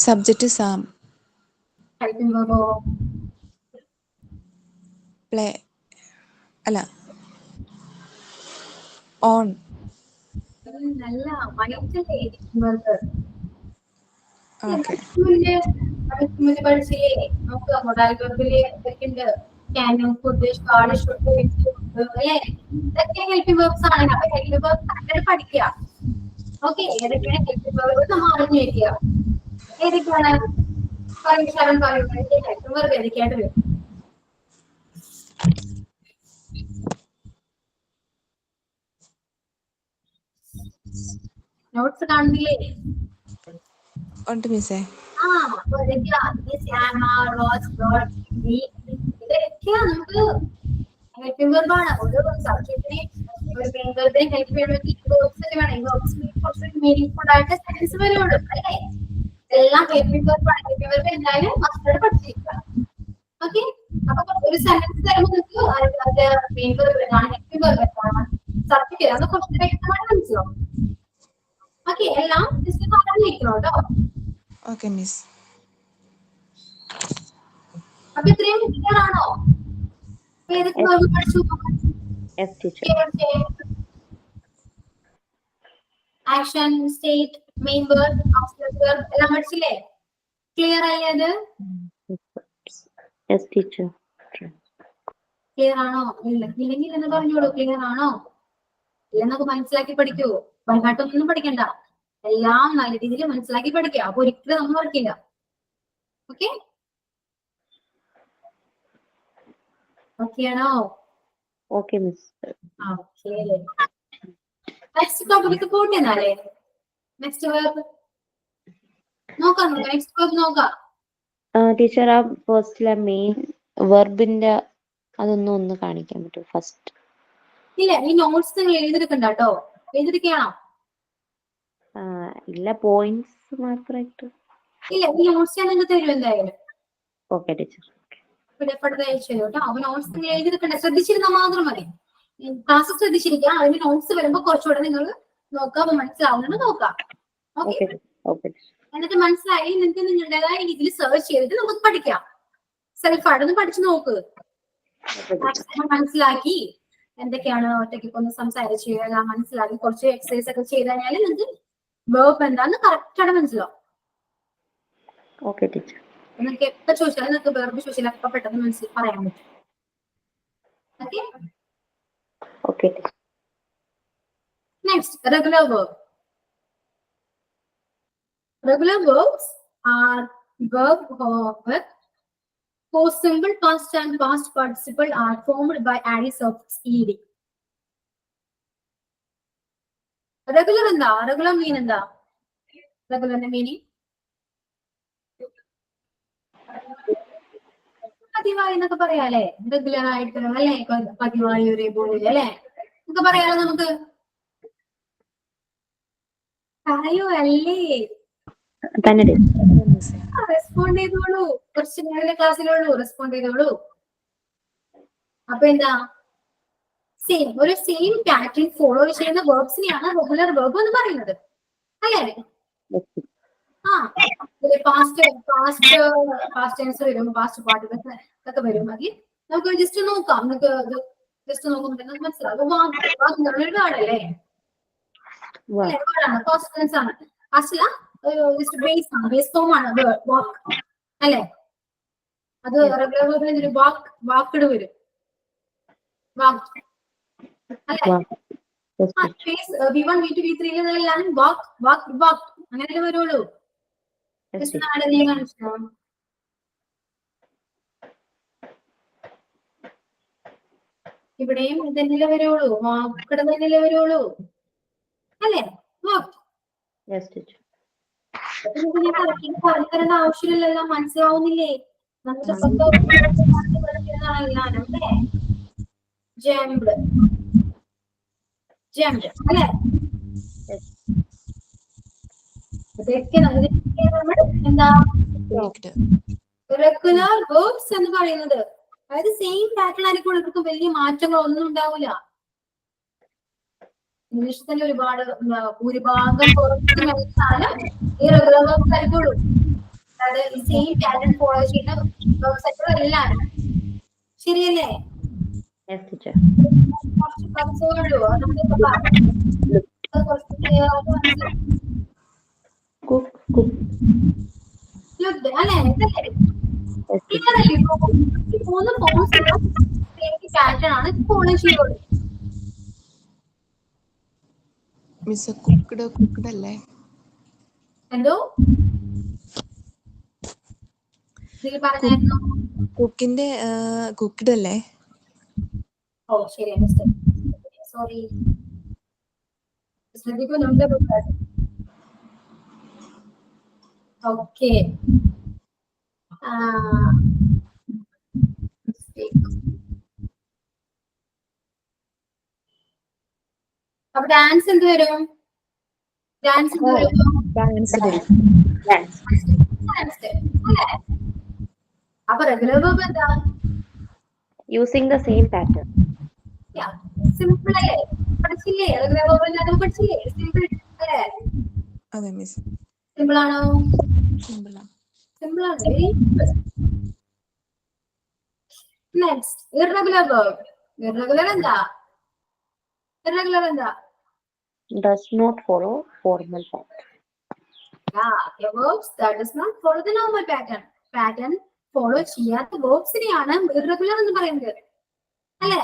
സബ്ജക്റ്റ് സാം. ഹെൽപ്പിംഗ് വെർബോ? പ്ലേ അല്ല, ഓൺ. നല്ല മൈൻഡല്ലേ വെർബ്. ഓക്കെ. പഠിച്ചില്ലേ? നമുക്ക് മൊഡാൽ വെർബില് എന്തൊക്കെയുണ്ട്? ക്യാനും, ഫുഡ്, ഷുഡ്, അല്ലേ? ഇതൊക്കെ ഹെൽപ്പിംഗ് വെർബ്സ് ആണ്. അപ്പൊ ഹെൽപ്പിംഗ് വെർബ്സ് കണ്ടിട്ട് പഠിക്കുക. ഓക്കെ, ഏതൊക്കെയാണ് ഹെൽപ്പിംഗ് വെർബ് നമ്മൾ അറിഞ്ഞിരിക്കുക. ഏതൊക്കെയാണ്? ഹെൽപ്പിംഗ് വെർബ് ഏതൊക്കെയായിട്ട് വരും? നോട്ട്സ് കാണുന്നില്ലേ? ഉണ്ട് മിസ്സേ. ഇതൊക്കെയാ നമുക്ക് ഹെൽപ്പിംഗ് വെർബാണ്. ഒരു സബ്ജക്റ്റിനെ ഒരു മെയിൻ വെർബിനെ ഹെൽപ്പ് ചെയ്യണമെങ്കിൽ കുറച്ച് മീനിങ്ഫുൾ ആയിട്ട് സെൻസ് വരുള്ളൂ അല്ലേ? എല്ലാം ഹെൽപ്പിംഗ് വെർബാണ്. ഹെൽപ്പിംഗ് വെർബ് എന്തായാലും മസ്റ്റായിട്ട് പഠിച്ചിരിക്കുക. ഓക്കെ, അപ്പൊ ഒരു സെന്റൻസ് തരുമ്പോൾ നിങ്ങൾക്ക് അതിന്റെ മെയിൻ വെർബ് എന്താണ്, ഹെൽപ്പിംഗ് വെർബ് എന്താണ്, സബ്ജക്റ്റ് ഏതാണ് കുറച്ച് വ്യക്തമായിട്ട് മനസ്സിലാവും. ഓക്കെ, എല്ലാം ജസ്റ്റ് പറഞ്ഞിരിക്കണം കേട്ടോ. Okay miss. അപ്പൊ ഇത്രയും ക്ലിയർ ആണോ? ഏതൊക്കെ വെർബ് പഠിച്ചു? Yes teacher. Action, state, main verb, object verb എല്ലാം പഠിച്ചില്ലേ? ക്ലിയർ ആയി? അത് യെസ് ടീച്ചർ. ക്ലിയർ ആണോ? ഇല്ലെങ്കിൽ എന്ന് പറഞ്ഞോളൂ. ക്ലിയർ ആണോ? ഇല്ലെന്നൊക്കെ മനസ്സിലാക്കി പഠിക്കൂ. ബൈഹാർട്ടൊന്നും പഠിക്കണ്ട. എല്ലാം നല്ല രീതിയിൽ മനസ്സിലാക്കി പഠിക്കുക. അപ്പൊ ഒരിക്കലും നമ്മൾ പഠിക്കില്ല. ഓക്കെ, ഓക്കെ ആണോ? Okay miss. Okay, next topic പോട്ടെ എന്നാലേ. നെക്സ്റ്റ് വേർബ് നോക്കാം, നെക്സ്റ്റ് വേർബ് നോക്കാം. ടീച്ചർ ആ ഫസ്റ്റിലെ മെയിൻ വെർബിന്റെ ഒന്ന് കാണിക്കാൻ പറ്റും ഫസ്റ്റ്? ഇല്ല, ഈ നോട്ട്സ് നിങ്ങൾ എഴുതിയെടുക്കണ്ട കേട്ടോ. എഴുതിയെടുക്കുകയാണോ? ഇല്ല, പോയിന്റ്സ് മാത്രമായിട്ട്. ഇല്ല, ഈ നോട്ട്സ് ഞാൻ നിങ്ങൾക്ക് തരും എന്തായാലും. Okay teacher. ഇടപെടുന്ന അയച്ചു കേട്ടോ. അപ്പൊ നോട്ട്സ് നിങ്ങൾ എഴുതിയെടുക്കണ്ട, ശ്രദ്ധിച്ചിരുന്നാൽ മാത്രം മതി. ക്ലാസ് ശ്രദ്ധിച്ചിരിക്കുക. അതിന് നോട്ട്സ് വരുമ്പോ കുറച്ചുകൂടെ നിങ്ങൾ നോക്കാം, മനസ്സിലാവുന്നത് നോക്കാം. ഓക്കെ, എന്നിട്ട് മനസ്സിലായി നിങ്ങൾക്ക് നിങ്ങളുടേതായ രീതിയിൽ സെർച്ച് ചെയ്തിട്ട് നമുക്ക് പഠിക്കാം. സെൽഫായിട്ടൊന്ന് പഠിച്ചു നോക്ക്. മനസ്സിലാക്കി എന്തൊക്കെയാണ് ഒറ്റയ്ക്ക് ഒന്ന് സംസാരിച്ച് എല്ലാം മനസ്സിലാക്കി കുറച്ച് എക്സസൈസ് ഒക്കെ ചെയ്ത് കഴിഞ്ഞാൽ നിങ്ങൾക്ക് വേർബ് എന്താന്ന് കറക്റ്റ് ആയിട്ട് മനസ്സിലാവും. Okay teacher. നിങ്ങൾക്ക് എപ്പോൾ ചോദിച്ചാലും നിങ്ങൾക്ക് വേർബ് ചോദിച്ചാൽ അപ്പൊ പെട്ടെന്ന് പറയാൻ പറ്റും. Okay. Next, regular verb. Regular verbs are verb whose simple past and past participle are formed by adding suffix ed. Regular എന്താ? Regular mean എന്താ? Regular meaning പതിവായി എന്നൊക്കെ പറയാല്ലേ, റെഗുലർ ആയിട്ട് അല്ലെ, പതിവായി ഒരേപോലെ അല്ലെ നമുക്ക് പറയാലോ. നമുക്ക് പറയൂ അല്ലേ? റെസ്പോണ്ട് ചെയ്തോളൂ, കുറച്ച് നേരം ക്ലാസ്സിലോളൂ, റെസ്പോണ്ട് ചെയ്തോളൂ. അപ്പൊ എന്താ, ഒരു സെയിം പാറ്റേൺ ഫോളോ ചെയ്യുന്ന വേർബ്സിനെയാണ് റെഗുലർ വേർബ് എന്ന് പറയുന്നത്, അല്ലേ? പാസ്റ്റ് ടെൻസ് വരും, പാസ്റ്റ് പാർട്ടിസിപ്പിൾ ഒക്കെ വരും. അത് നമുക്ക് ജസ്റ്റ് നോക്കാം. നമുക്ക് ജസ്റ്റ് നോക്കുമ്പോൾ മനസ്സിലാവും. വാക്കല്ലേ, പാസ്റ്റ് ടെൻസ് ആണ്. അല്ല, ബേസ് ആണ്, ബേസ് ഫോം ആണ് വാക്ക് അല്ലെ. അത് റെഗുലർ വേർബിന് വാക്കിട് വരും, വാക്ക് അല്ലെ. V1 V2 V3 വാക്ക് വാക്ക് വാക്ക് അങ്ങനെയല്ലേ വരുള്ളൂ. ഇവിടെയും ഇതന്നെയല്ലേ വരുള്ളൂ, വാക്കിട തന്നെയല്ലേ വരുള്ളൂ, അല്ലേ? വാക്ക് പറഞ്ഞു തരേണ്ട ആവശ്യമില്ലല്ലോ, മനസ്സിലാവുന്നില്ലേ? നമുക്ക് ജംഡ് ജംഡ് അല്ലേ? ഇതൊക്കെ എന്താ റെഗുലർ വേർബ്സ് എന്ന് പറയുന്നത്. അതായത് സെയിം പാറ്റേൺ ആയിരിക്കും, ഇവർക്ക് വലിയ മാറ്റങ്ങളൊന്നും ഉണ്ടാവില്ല. ഇംഗ്ലീഷിൽ തന്നെ ഭൂരിഭാഗം ഈ റെഗുലർ വേർബ്സ് ആയിരിക്കുള്ളൂ. അതായത് സെയിം പാറ്റേൺ ഫോളോ ചെയ്യുന്ന വേർബ്സ് ആയിട്ടുള്ള എല്ലാവരും. ശരിയല്ലേ? പാറ്റേൺ ആണ് ഫോളോ ചെയ്യുള്ളൂ. മിസ് കുക്ക്ഡ് അല്ലേ? എന്തോ പറഞ്ഞായിരുന്നു? കുക്കിന്റെ കുക്ക്ഡ് അല്ലേ? ഓ ശരി, സോറി. ശ്രദ്ധിക്കുന്നുണ്ട്. ഓക്കെ, അപ്പൊ ഡാൻസ് എന്ത് വരും? ഡാൻസ് എന്ത് വരും? അപ്പൊ റെഗുലർ വേർബ് എന്താ? Using the same pattern. Simple അല്ലേ? പഠിച്ചില്ലേ? റെഗുലർ വേർബ് പഠിച്ചില്ലേ? സിമ്പിൾ അല്ലേ? അതെ മിസ്. സിമ്പിൾ ആണോ? സിമ്പിൾ ആണ്. Next, irregular verb. ഇറഗുലർ എന്താ? ഇറഗുലർ എന്താ? Does not follow formal pattern. Yeah, verbs that does not follow the normal pattern. Pattern follow ചെയ്യാത്ത വേർബ്സിനെയാണ് ഇറഗുലർ എന്ന് പറയുന്നത്, അല്ലേ?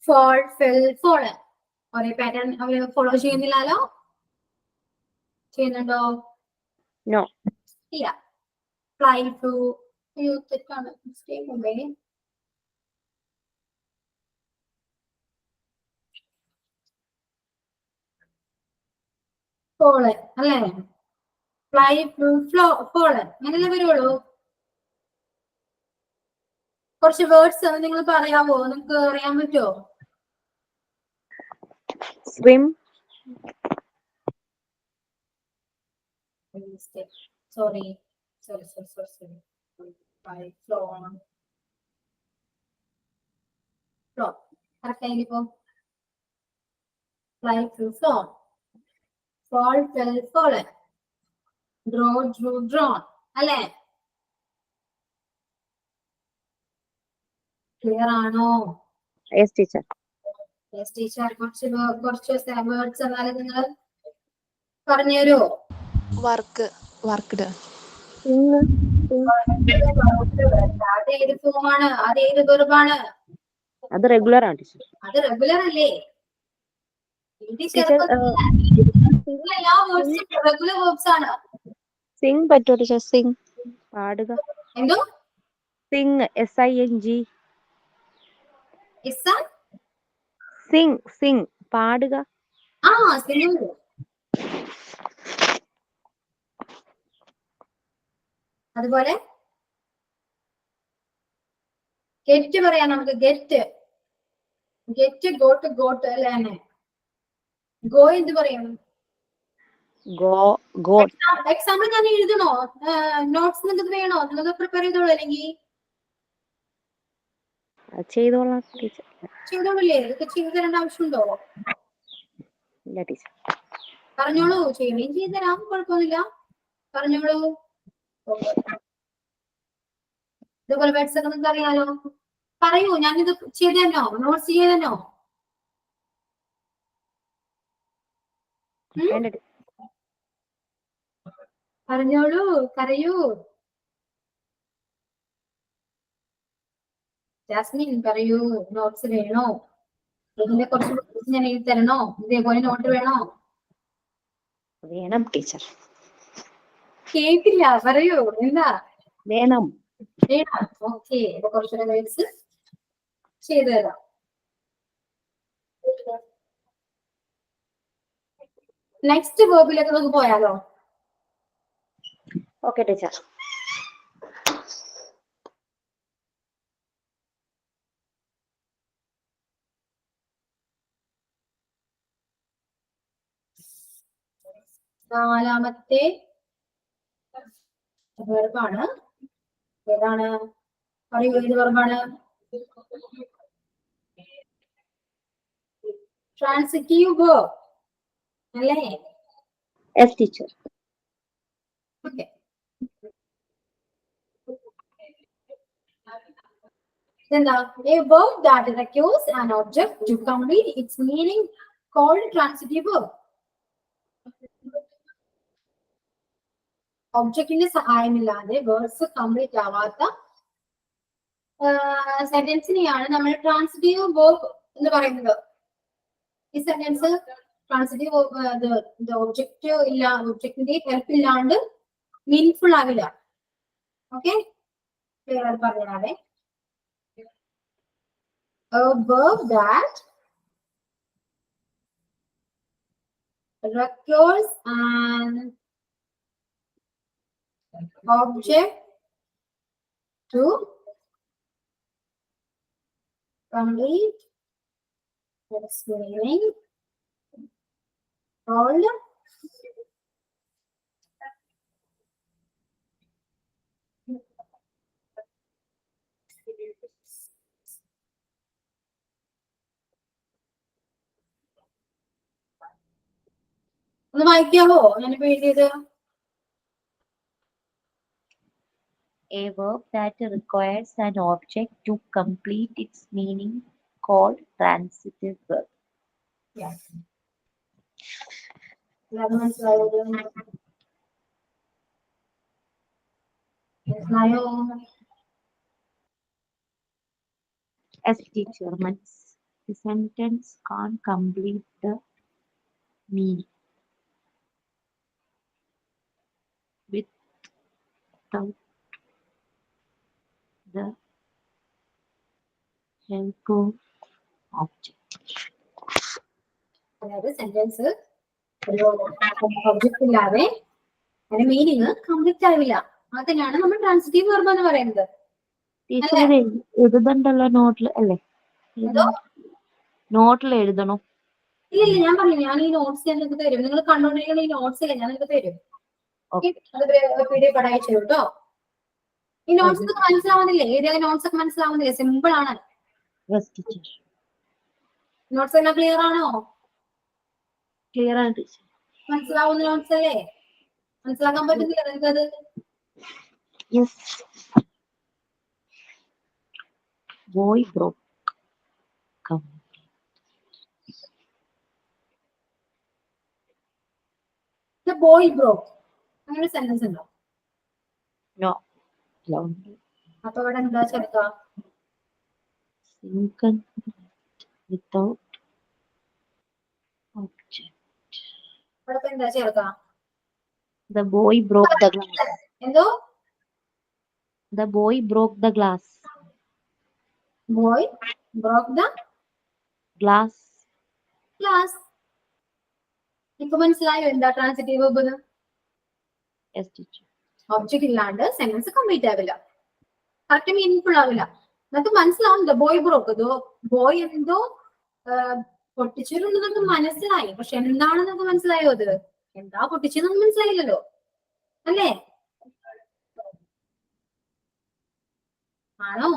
fall, fell, fallen ഒരേ പാറ്റേൺ അവര് ഫോളോ ചെയ്യുന്നില്ലല്ലോ? ചെയ്യുന്നുണ്ടോ? No. ഇല്ല. fly to, തെറ്റാണ്, മിസ്റ്റേക്ക് ഉണ്ടേ. ഫോള് അല്ലേ? ഫ്ലൈ, ഫോള് അങ്ങനെയല്ലേ വരുള്ളൂ. കുറച്ച് വേർഡ്സ് നിങ്ങൾ പറയാവോ? നിങ്ങൾക്ക് അറിയാൻ പറ്റുമോ? swim, sorry. ഫ്ലോ കറക്റ്റ് ആയിരിക്കും. Fly, flow, fall, fell, fallen, draw, drew, drawn അല്ലേ? ക്ലിയർ ആണോ? yes teacher. Yes teacher. കുറച്ച് വേർഡ്സ് എന്നാലും നിങ്ങൾ പറഞ്ഞു തരുമോ? വർക്ക്ഡ്. അത് ഏത് ഫോമാണ്? അത് ഏത് വെർബാണ്? അത് റെഗുലർ ആണ് ടീച്ചർ. അത് റെഗുലർ അല്ലേ? ടീച്ചർ എല്ലാ വേർഡ്സും റെഗുലർ വേർബ്സ് ആണ്. സിംഗ് പറ്റുമോ ടീച്ചർ? സിംഗ് പാടുക. എന്തോ? സിംഗ്, SING. സിംഗ് പാടുക. ആ സിംഗ്. അതുപോലെ ഗെറ്റ് പറയാം നമുക്ക്. ഗെറ്റ് ഗോട്ട് അല്ലേ? ഗോ എന്ത് പറയും? ഗോ. എക്സാമ്പിൾ ഞാൻ എഴുതണോ? നോട്ട്സ് നിങ്ങൾക്ക് വേണോ? നിങ്ങൾക്ക് പ്രിപ്പയർ ചെയ്തോളൂ അല്ലെങ്കിൽ ചെയ്തോളാം ടീച്ചർ. ചെയ്തോളൂല്ലേ? ഇതൊക്കെ ചെയ്തു തരേണ്ട ആവശ്യമുണ്ടോ? ഇല്ല ടീച്ചർ. പറഞ്ഞോളൂ. ചെയ്യുകയും ചെയ്തു തരാം, കുഴപ്പമൊന്നുമില്ല. പറഞ്ഞോളൂ. ഇതുപോലെ വേർഡ്സ് ഒക്കെ നിങ്ങൾക്ക് അറിയാലോ. പറയൂ, ഞാനിത് ചെയ്ത് തന്നോ? നോട്ട്സ് ചെയ്ത് തന്നോ? പറഞ്ഞോളൂ, പറയൂ. ജാസ്മിൻ പറയൂ. നോട്ട്സ് വേണോ? ഇതിന്റെ കുറച്ച് ഞാൻ എഴുതി തരണോ? ഇതേപോലെ നോട്ട് വേണോ? വേണം ടീച്ചർ. കേട്ടില്ല, പറയൂ. എന്താ വേണം? ഓക്കെ. അപ്പൊ കുറച്ചുകൂടെ വേർഡ്സ് ചെയ്തു തരാം. നെക്സ്റ്റ് വേർബിലേക്ക് നമുക്ക് പോയാലോ? Okay teacher. നാലാമത്തെ വെർബാണ്. ഏതാണ്? പറയൂ, ഏത് വെർബാണ്? ട്രാൻസിറ്റീവ് വെർബ് അല്ലേ? Yes teacher. ഓക്കെ. എന്താ? A verb that requires an object to complete its meaning called transitive verb. ഒബ്ജക്റ്റിന്റെ സഹായമില്ലാതെ വേർഡ്സ് കംപ്ലീറ്റ് ആവാത്ത സെന്റൻസിനെയാണ് നമ്മൾ ട്രാൻസിറ്റീവ് വേർബ് എന്ന് പറയുന്നത്. ഈ സെന്റൻസ് ട്രാൻസിറ്റീവ് ഒബ്ജക്റ്റിന്റെ ഹെൽപ്പ് ഇല്ലാണ്ട് മീനിങ്ഫുൾ ആവില്ല. ഓക്കെ, പറഞ്ഞാലേ a verb that requires an object to complete its meaning called ഒന്ന് വായിക്കാവോ? ഞാനിപ്പോ എഴുതിയത്. A verb that requires an object to complete its meaning called transitive verb. Yes. മനസ്സിലായത്? മനസ്സിലായോ? As teacher, the sentence can't complete the meaning without the help of object. അതായത് sentence ഒരു object ഇല്ലാതെ അതിന്റെ meaning complete ആവില്ല. അതിനാണ് നമ്മൾ transitive verb എന്ന് പറയുന്നത്. ടീച്ചർ ഇത് എഴുതണ്ടല്ലോ നോട്ടിൽ അല്ലേ? എന്തോ? നോട്ടിൽ എഴുതണോ? ഇല്ല ഞാൻ പറഞ്ഞു, ഞാൻ ഈ നോട്ട്സ് ഞാൻ നിങ്ങൾക്ക് തരും. നിങ്ങൾ കണ്ടോണ്ടിരിക്കുന്ന ഈ നോട്ട്സ് ഇല്ല, ഞാൻ നിങ്ങൾക്ക് തരും. Okay. അത് PDF അയച്ചു കേട്ടോ. ഈ നോട്ട്സ് ഒക്കെ മനസ്സിലാവുന്നില്ലേ? ഏരിയ നോട്ട്സ് ഒക്കെ മനസ്സിലാവുന്നില്ലേ? സിമ്പിൾ ആണ്. Yes, teacher. നോട്ട്സ് എല്ലാം ക്ലിയർ ആണോ? Clear ആണ് ടീച്ചർ. മനസ്സിലാവുന്ന നോട്ട്സ് അല്ലേ? മനസ്സിലാക്കാൻ പറ്റുന്നില്ല നിങ്ങൾക്കത്? Yes. Boy broke. Come. The boy broke. അങ്ങനെ സെന്റൻസ് ഉണ്ടോ? No. Loud. അപ്പൊ ഇവിടെ എന്താ ചേർക്കുക? Single without object. ഇവിടെ എന്താ ചേർക്കുക? The boy broke the glass. എന്തോ? The boy broke the glass. Boy broke the Glass. glass. ഇപ്പൊ മനസ്സിലായോ എന്താ ട്രാൻസിറ്റീവ് വെർബ് എന്ന്? Yes, teacher. ഒബ്ജക്റ്റ് ഇല്ലാണ്ട് സെന്റൻസ് കംപ്ലീറ്റ് ആവില്ല, കറക്റ്റ് മീനിങ് ഫുൾ ആവില്ല. നമുക്ക് മനസ്സിലാവും ദ ബോയ് ബ്രോക്ക്, ബോയ് എന്തോ പൊട്ടിച്ചിട്ടുണ്ടെന്നൊക്കെ മനസ്സിലായി. പക്ഷെ എന്താണെന്ന് നമുക്ക് മനസ്സിലായോ? അത് എന്താ പൊട്ടിച്ചതെന്ന് മനസ്സിലായില്ലല്ലോ അല്ലേ? ആണോ?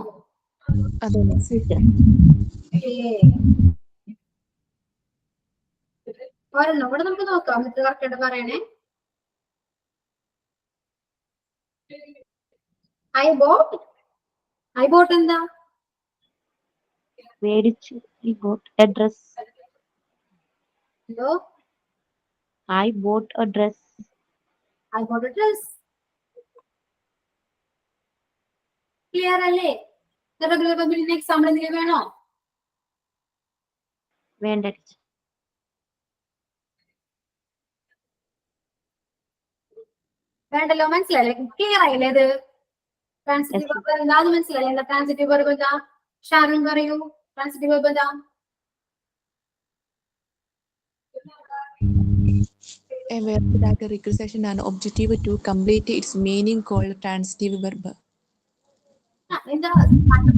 അതെ മിസ്. ഒരെണ്ണം കൂടെ നമുക്ക് നോക്കാം. എന്നിട്ട് കറക്റ്റ് പറയണേ. I bought എന്താ? മേടിച്ചു. I bought a dress. എന്തോ? I bought a dress. I bought a dress. Clear അല്ലേ? എക്സാമ്പിൾ എന്തെങ്കിലും വേണോ? വേണ്ട ടീച്ചർ. വേണ്ടല്ലോ, മനസ്സിലായില്ലേ? ക്ലിയർ ആയില്ലേ? ഇത് ട്രാൻസിറ്റീവ് വെർബ് എന്താന്ന് മനസ്സിലായില്ലേ? എന്താ ട്രാൻസിറ്റീവ് വെർബ് എന്താ? ഷാരോൺ പറയൂ, ട്രാൻസിറ്റീവ് വെർബ് എന്താ? A verb that requires an objective to complete its meaning called transitive verb. എന്താ മനസ്സിലായി?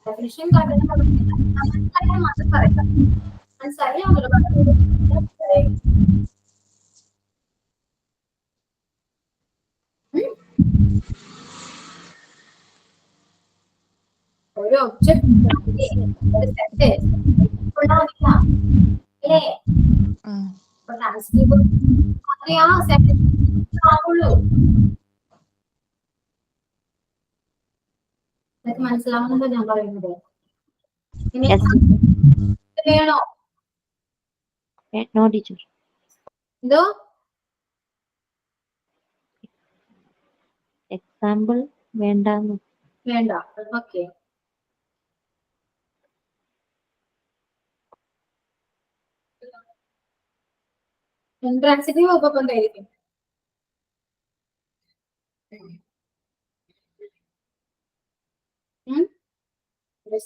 ഡെഫിനിഷൻ മാത്രം പറയാം. മനസ്സിലായി? ഒരു ഒബ്ജക്റ്റ് അല്ലേ? ട്രാൻസിറ്റീവ് ആവുള്ളൂ. ഇതൊക്കെ മനസ്സിലാവുന്നുണ്ടോ ഞാൻ പറയുന്നത്? വേണോ? No teacher. എന്തോ? എക്സാമ്പിൾ വേണ്ടാന്ന്. വേണ്ട. ഓക്കെ. ട്രാൻസിറ്റീവ് വെർബ് എന്തായിരിക്കും?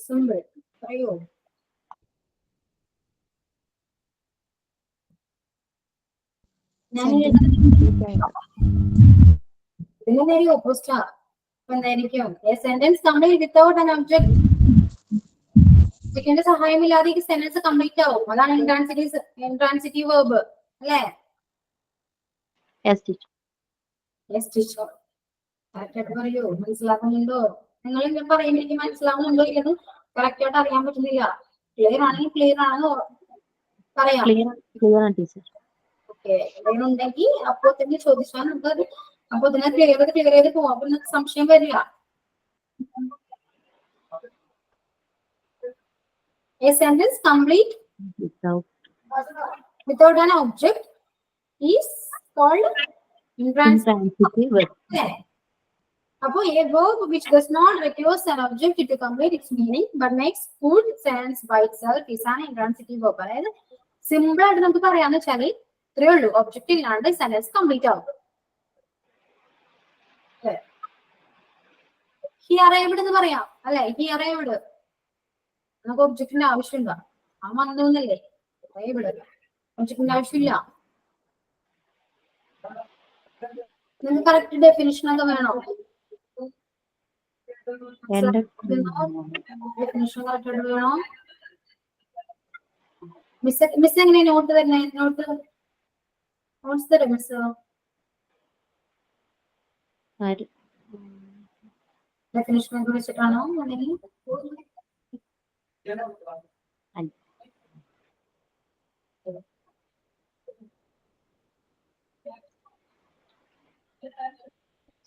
സിമ്പിൾ പറയോ? ഇതിന്റെ ഓപ്പോസിറ്റാ. എന്തായിരിക്കും? A sentence complete without an object. ഒബ്ജക്റ്റിന്റെ സഹായമില്ലാതെ ഈ സെന്റൻസ് കംപ്ലീറ്റ് ആവും. അതാണ് ഇൻട്രാൻസിറ്റീവ് വെർബ് അല്ലേ? Yes, teacher. Yes, teacher. Correct ആയിട്ട് പറയൂ. മനസ്സിലാക്കുന്നുണ്ടോ? നിങ്ങൾ ഇങ്ങനെ പറയുമ്പോൾ എനിക്ക് മനസ്സിലാവുന്നുണ്ടോ ഇല്ലെന്ന് കറക്റ്റ് ആയിട്ട് അറിയാൻ പറ്റുന്നില്ല. ക്ലിയർ ആണെങ്കിൽ ക്ലിയർ ആണെന്ന് പറയാം. Clear ആണ് ടീച്ചർ. ഓക്കെ. ഉണ്ടെങ്കിൽ അപ്പോൾ തന്നെ ചോദിച്ചാൽ നമുക്ക് അപ്പൊ ഇതിനെ ക്ലിയർ ചെയ്ത് പോവാം. അപ്പൊ നിങ്ങൾക്ക് സംശയം വരില്ല. A sentence complete without an object is called intransitive verb. അപ്പൊ a verb which does not require an object to complete its meaning but makes full sense by itself is an intransitive verb. അതായത് simple ആയിട്ട് നമുക്ക് പറയാന്ന് വെച്ചാല് ഇത്രയേ ഉള്ളൂ. Object ഇല്ലാണ്ട് sentence complete ആവും. He arrived എന്ന് പറയാം അല്ലെ? He arrived. നമുക്ക് ഒബ്ജക്റ്റിന്റെ ആവശ്യമുണ്ടോ? ആ വന്നൂന്നല്ലേ? ഇവിടെ ഒബ്ജക്റ്റിന്റെ ആവശ്യമില്ല. നിങ്ങൾക്ക് കറക്റ്റ് ഡെഫിനിഷൻ ഒക്കെ വേണോ? ഡെഫിനിഷൻ കറക്റ്റ് വേണോ? മിസ് എങ്ങനെ നോട്ട് തരുന്നേ? നോട്ട്സ് തരും മിസ്? ഡെഫിനിഷൻ ഒക്കെ വെച്ചിട്ടാണോ അല്ലെങ്കിൽ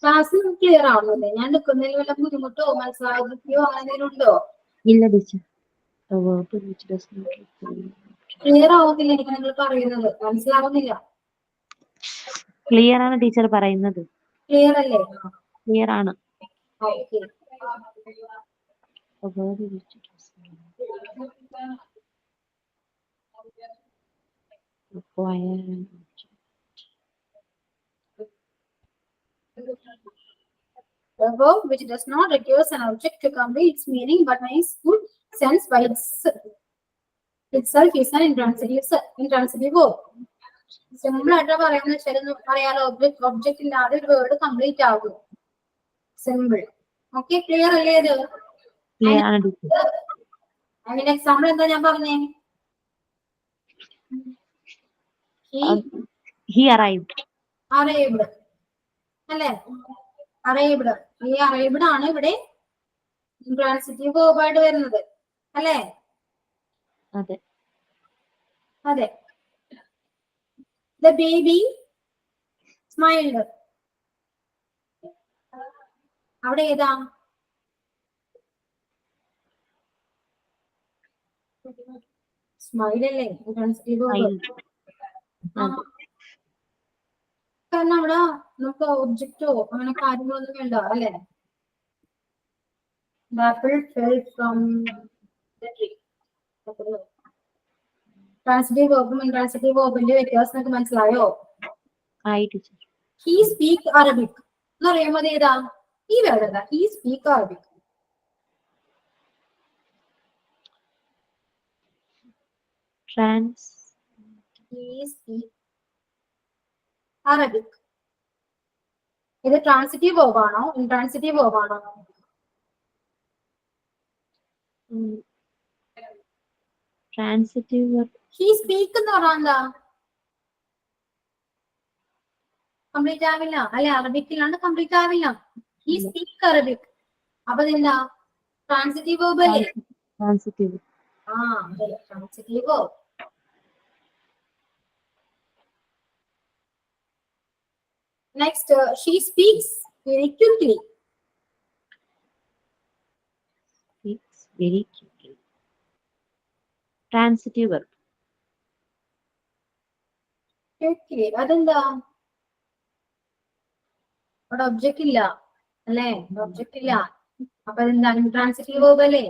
ക്ലാസ് ക്ലിയർ ആവുന്നില്ലേ? ഞാൻ നിൽക്കുന്നതിൽ വല്ല ബുദ്ധിമുട്ടോ മനസ്സിലാവുകയോ അങ്ങനെ എന്തെങ്കിലും ഉണ്ടോ? ഇല്ല ടീച്ചർ. ക്ലിയർ ആവുന്നില്ല എനിക്ക് നിങ്ങൾ പറയുന്നത്, മനസ്സിലാവുന്നില്ല. ക്ലിയർ ആണ് ടീച്ചർ പറയുന്നത്. ക്ലിയർ അല്ലേ? ക്ലിയർ ആണ്. Okay. A verb which does not require an object to convey its meaning but makes good sense by itself is an intransitive verb. Simple ആയിട്ട് പറയാലോ, ഒബ്ജക്റ്റ് ഇല്ലാതെ ഒരു വേർഡ് കംപ്ലീറ്റ് ആകും. Simple. Okay, clear അല്ലേ ഇത്? അതിന്റെ example എന്താ ഞാൻ പറഞ്ഞേ? He arrived. Arrived അല്ലേ? Arrived. ഈ arrived ആണ് ഇവിടെ ഇൻട്രാൻസിറ്റീവ് വേർബ് ആയിട്ട് വരുന്നത് അല്ലേ? അതെ. അതെ. The baby smiled. അവിടെ ഏതാ? സ്മൈൽ അല്ലേ ഇൻട്രാൻസിറ്റീവ് വേർബ്? കാരണം അവിടെ നമുക്ക് ഒബ്ജക്റ്റോ അങ്ങനെ കാര്യങ്ങളൊന്നും വേണ്ട അല്ലേ? The apple fell from the tree. Transitive വേർബും ഇൻട്രാൻസിറ്റീവ് വേർബിന്റെ വ്യത്യാസം നിങ്ങൾക്ക് മനസ്സിലായോ? He speak Arabic എന്ന് പറയുമ്പോൾ ഏതാ ഈ വേർഡ്? ഏതാ? He speak Arabic. He speak Arabic. ഇത് ട്രാൻസിറ്റീവ് വേർബ് ആണോ ഇൻട്രാൻസിറ്റീവ് വേർബ് ആണോ? Transitive verb. He speak എന്ന് പറഞ്ഞാൽ എന്താ? കംപ്ലീറ്റ് ആവില്ല അല്ലെ? അറബിക്കിലാണ് കംപ്ലീറ്റ് ആവില്ല. He speak Arabic. അപ്പൊ എന്താ? ട്രാൻസിറ്റീവ് വേർബ് അല്ലേ? Transitive. Transitive verb. Next, she speaks very quickly. Speaks very quickly. Transitive verb. Quickly. അതെന്താ? അവിടെ ഒബ്ജക്റ്റ് ഇല്ല അല്ലേ? ഒബ്ജക്റ്റ് ഇല്ല. അപ്പൊ അതെന്താ? ഇൻട്രാൻസിറ്റീവ് വേർബ് അല്ലേ?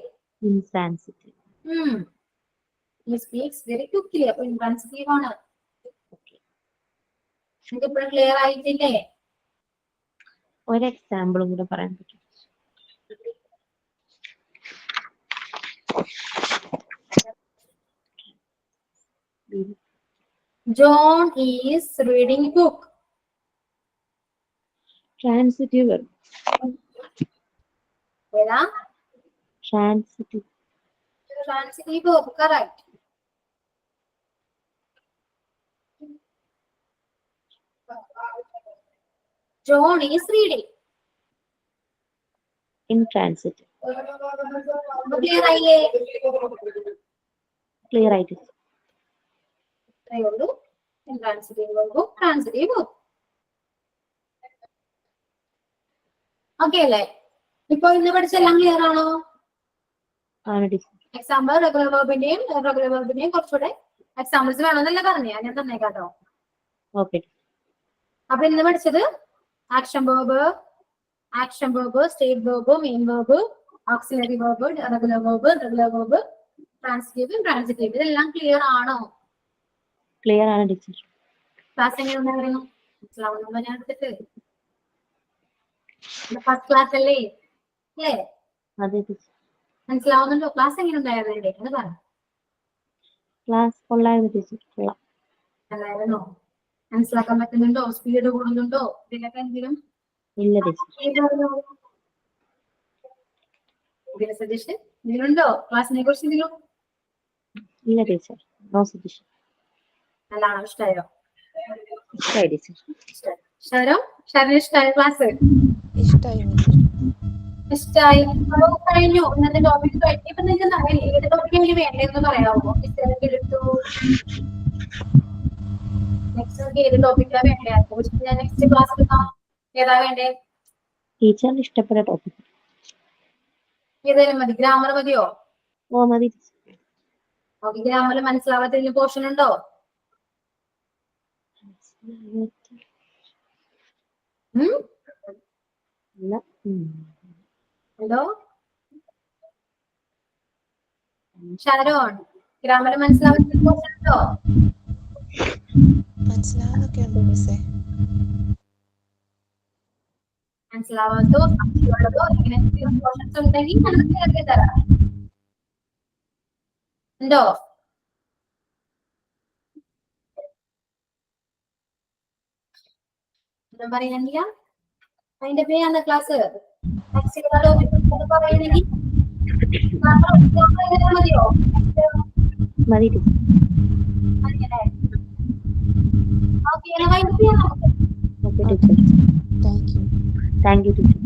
Intransitive. He speaks very quickly. അപ്പൊ ഇൻട്രാൻസിറ്റീവ് ആണ്. നിങ്ങൾക്ക് ഇപ്പോഴും ക്ലിയർ ആയിട്ടില്ലേ? ഒരു എക്സാമ്പിളും കൂടെ പറയാൻ പറ്റും? John is reading book. Transitive verb. ഏതാ? Transitive. Transitive verb, correct. John is reading. Intransitive. Clear ആയില്ലേ? Clear ആയിട്ട്. ഇത്രയേ ഉള്ളൂ. Intransitive verb, transitive verb. Okay അല്ലേ? ഇപ്പൊ ഇന്ന് പഠിച്ചെല്ലാം ക്ലിയർ ആണോ? എക്സാമ്പിൾ റെഗുലർ വെർബിന്റെയും കുറച്ചുകൂടെ എക്സാമ്പിൾസ് വേണമെന്നല്ല പറഞ്ഞേ, ഞാൻ തന്നേക്കാട്ടോ. അപ്പൊ ഇന്ന് പഠിച്ചത് action verb, state verb, main verb, auxiliary verb, regular verb, transitive. ഇതെല്ലാം ക്ലിയർ ആണോ? ക്ലിയർ ആണ് ടീച്ചർ. ക്ലാസ് എങ്ങനെ ഉണ്ടായിരുന്നു? മനസ്സിലാവുന്നുണ്ടോ? ഞാൻ എടുത്തിട്ട് ഫസ്റ്റ് ക്ലാസ് അല്ലേ? അതെ. മനസ്സിലാവുന്നുണ്ടോ? ക്ലാസ് എങ്ങനെ ഉണ്ടായിരുന്നു? എന്ന് പറ. ക്ലാസ് കൊള്ളായിരുന്നു ടീച്ചർ. കൊള്ളാം. അല്ലായിരുന്നോ? മനസ്സിലാക്കാൻ പറ്റുന്നുണ്ടോ? സ്പീഡ് കൂടുന്നുണ്ടോ? ഇതിനൊക്കെ എന്തെങ്കിലും ഇല്ല ടീച്ചർ. സജഷൻ ഇതിലുണ്ടോ? ക്ലാസ്സിനെ കുറിച്ച് എന്തെങ്കിലും ഇല്ല ടീച്ചർ. No suggestion. നല്ലതാണോ? ഇഷ്ടമായോ? ഇഷ്ടമായി ടീച്ചർ. ഷാരോ ഇഷ്ടമായ ക്ലാസ്? ഇഷ്ടമായി മിസ്. ഇഷ്ടമായി. അപ്പൊ കഴിഞ്ഞു ഇന്നത്തെ ടോപ്പിക് കഴിഞ്ഞു. ഇപ്പൊ നിങ്ങൾക്ക് ഏത് ടോപ്പിക്കാണ് വേണ്ടതെന്ന് പറയാമോ? എടുത്തു നെക്സ്റ്റ് ഏത് ടോപ്പിക്കാ വേണ്ടേ? ഞാൻ നെക്സ്റ്റ് ക്ലാസ് എടുക്കാം. ഏതാ വേണ്ടേ? ടീച്ചറിന് ഇഷ്ടപ്പെട്ട ടോപ്പിക് ഏതായാലും മതി. ഗ്രാമർ മതിയോ? ഓ മതി. ഓക്കെ. ഗ്രാമറിൽ മനസ്സിലാവാത്ത പോർഷൻ ഉണ്ടോ? ഹലോ ഷാരോൺ, ഗ്രാമറിൽ മനസ്സിലാവാത്ത പോർഷൻ ഉണ്ടോ? മനസ്സിലാവുന്നൊക്കെ ഉണ്ട് മിസ്സേ. മനസ്സിലാവാത്തോ സംശയമുള്ളതോ ഇങ്ങനെ പോർഷൻസ് ഉണ്ടെങ്കിൽ നമുക്ക് കേൾക്കി തരാം. ഉണ്ടോ? ഒന്നും പറയാനില്ല. അതിന്റെ പേരാണ് ക്ലാസ്. പറയണെങ്കിൽ മതിയോ? മതി ടീച്ചർ. മതിയല്ലേ? ഓക്കെ. അതിന്റെ പേര് നമുക്ക് okay teacher. Thank you. Thank you teacher.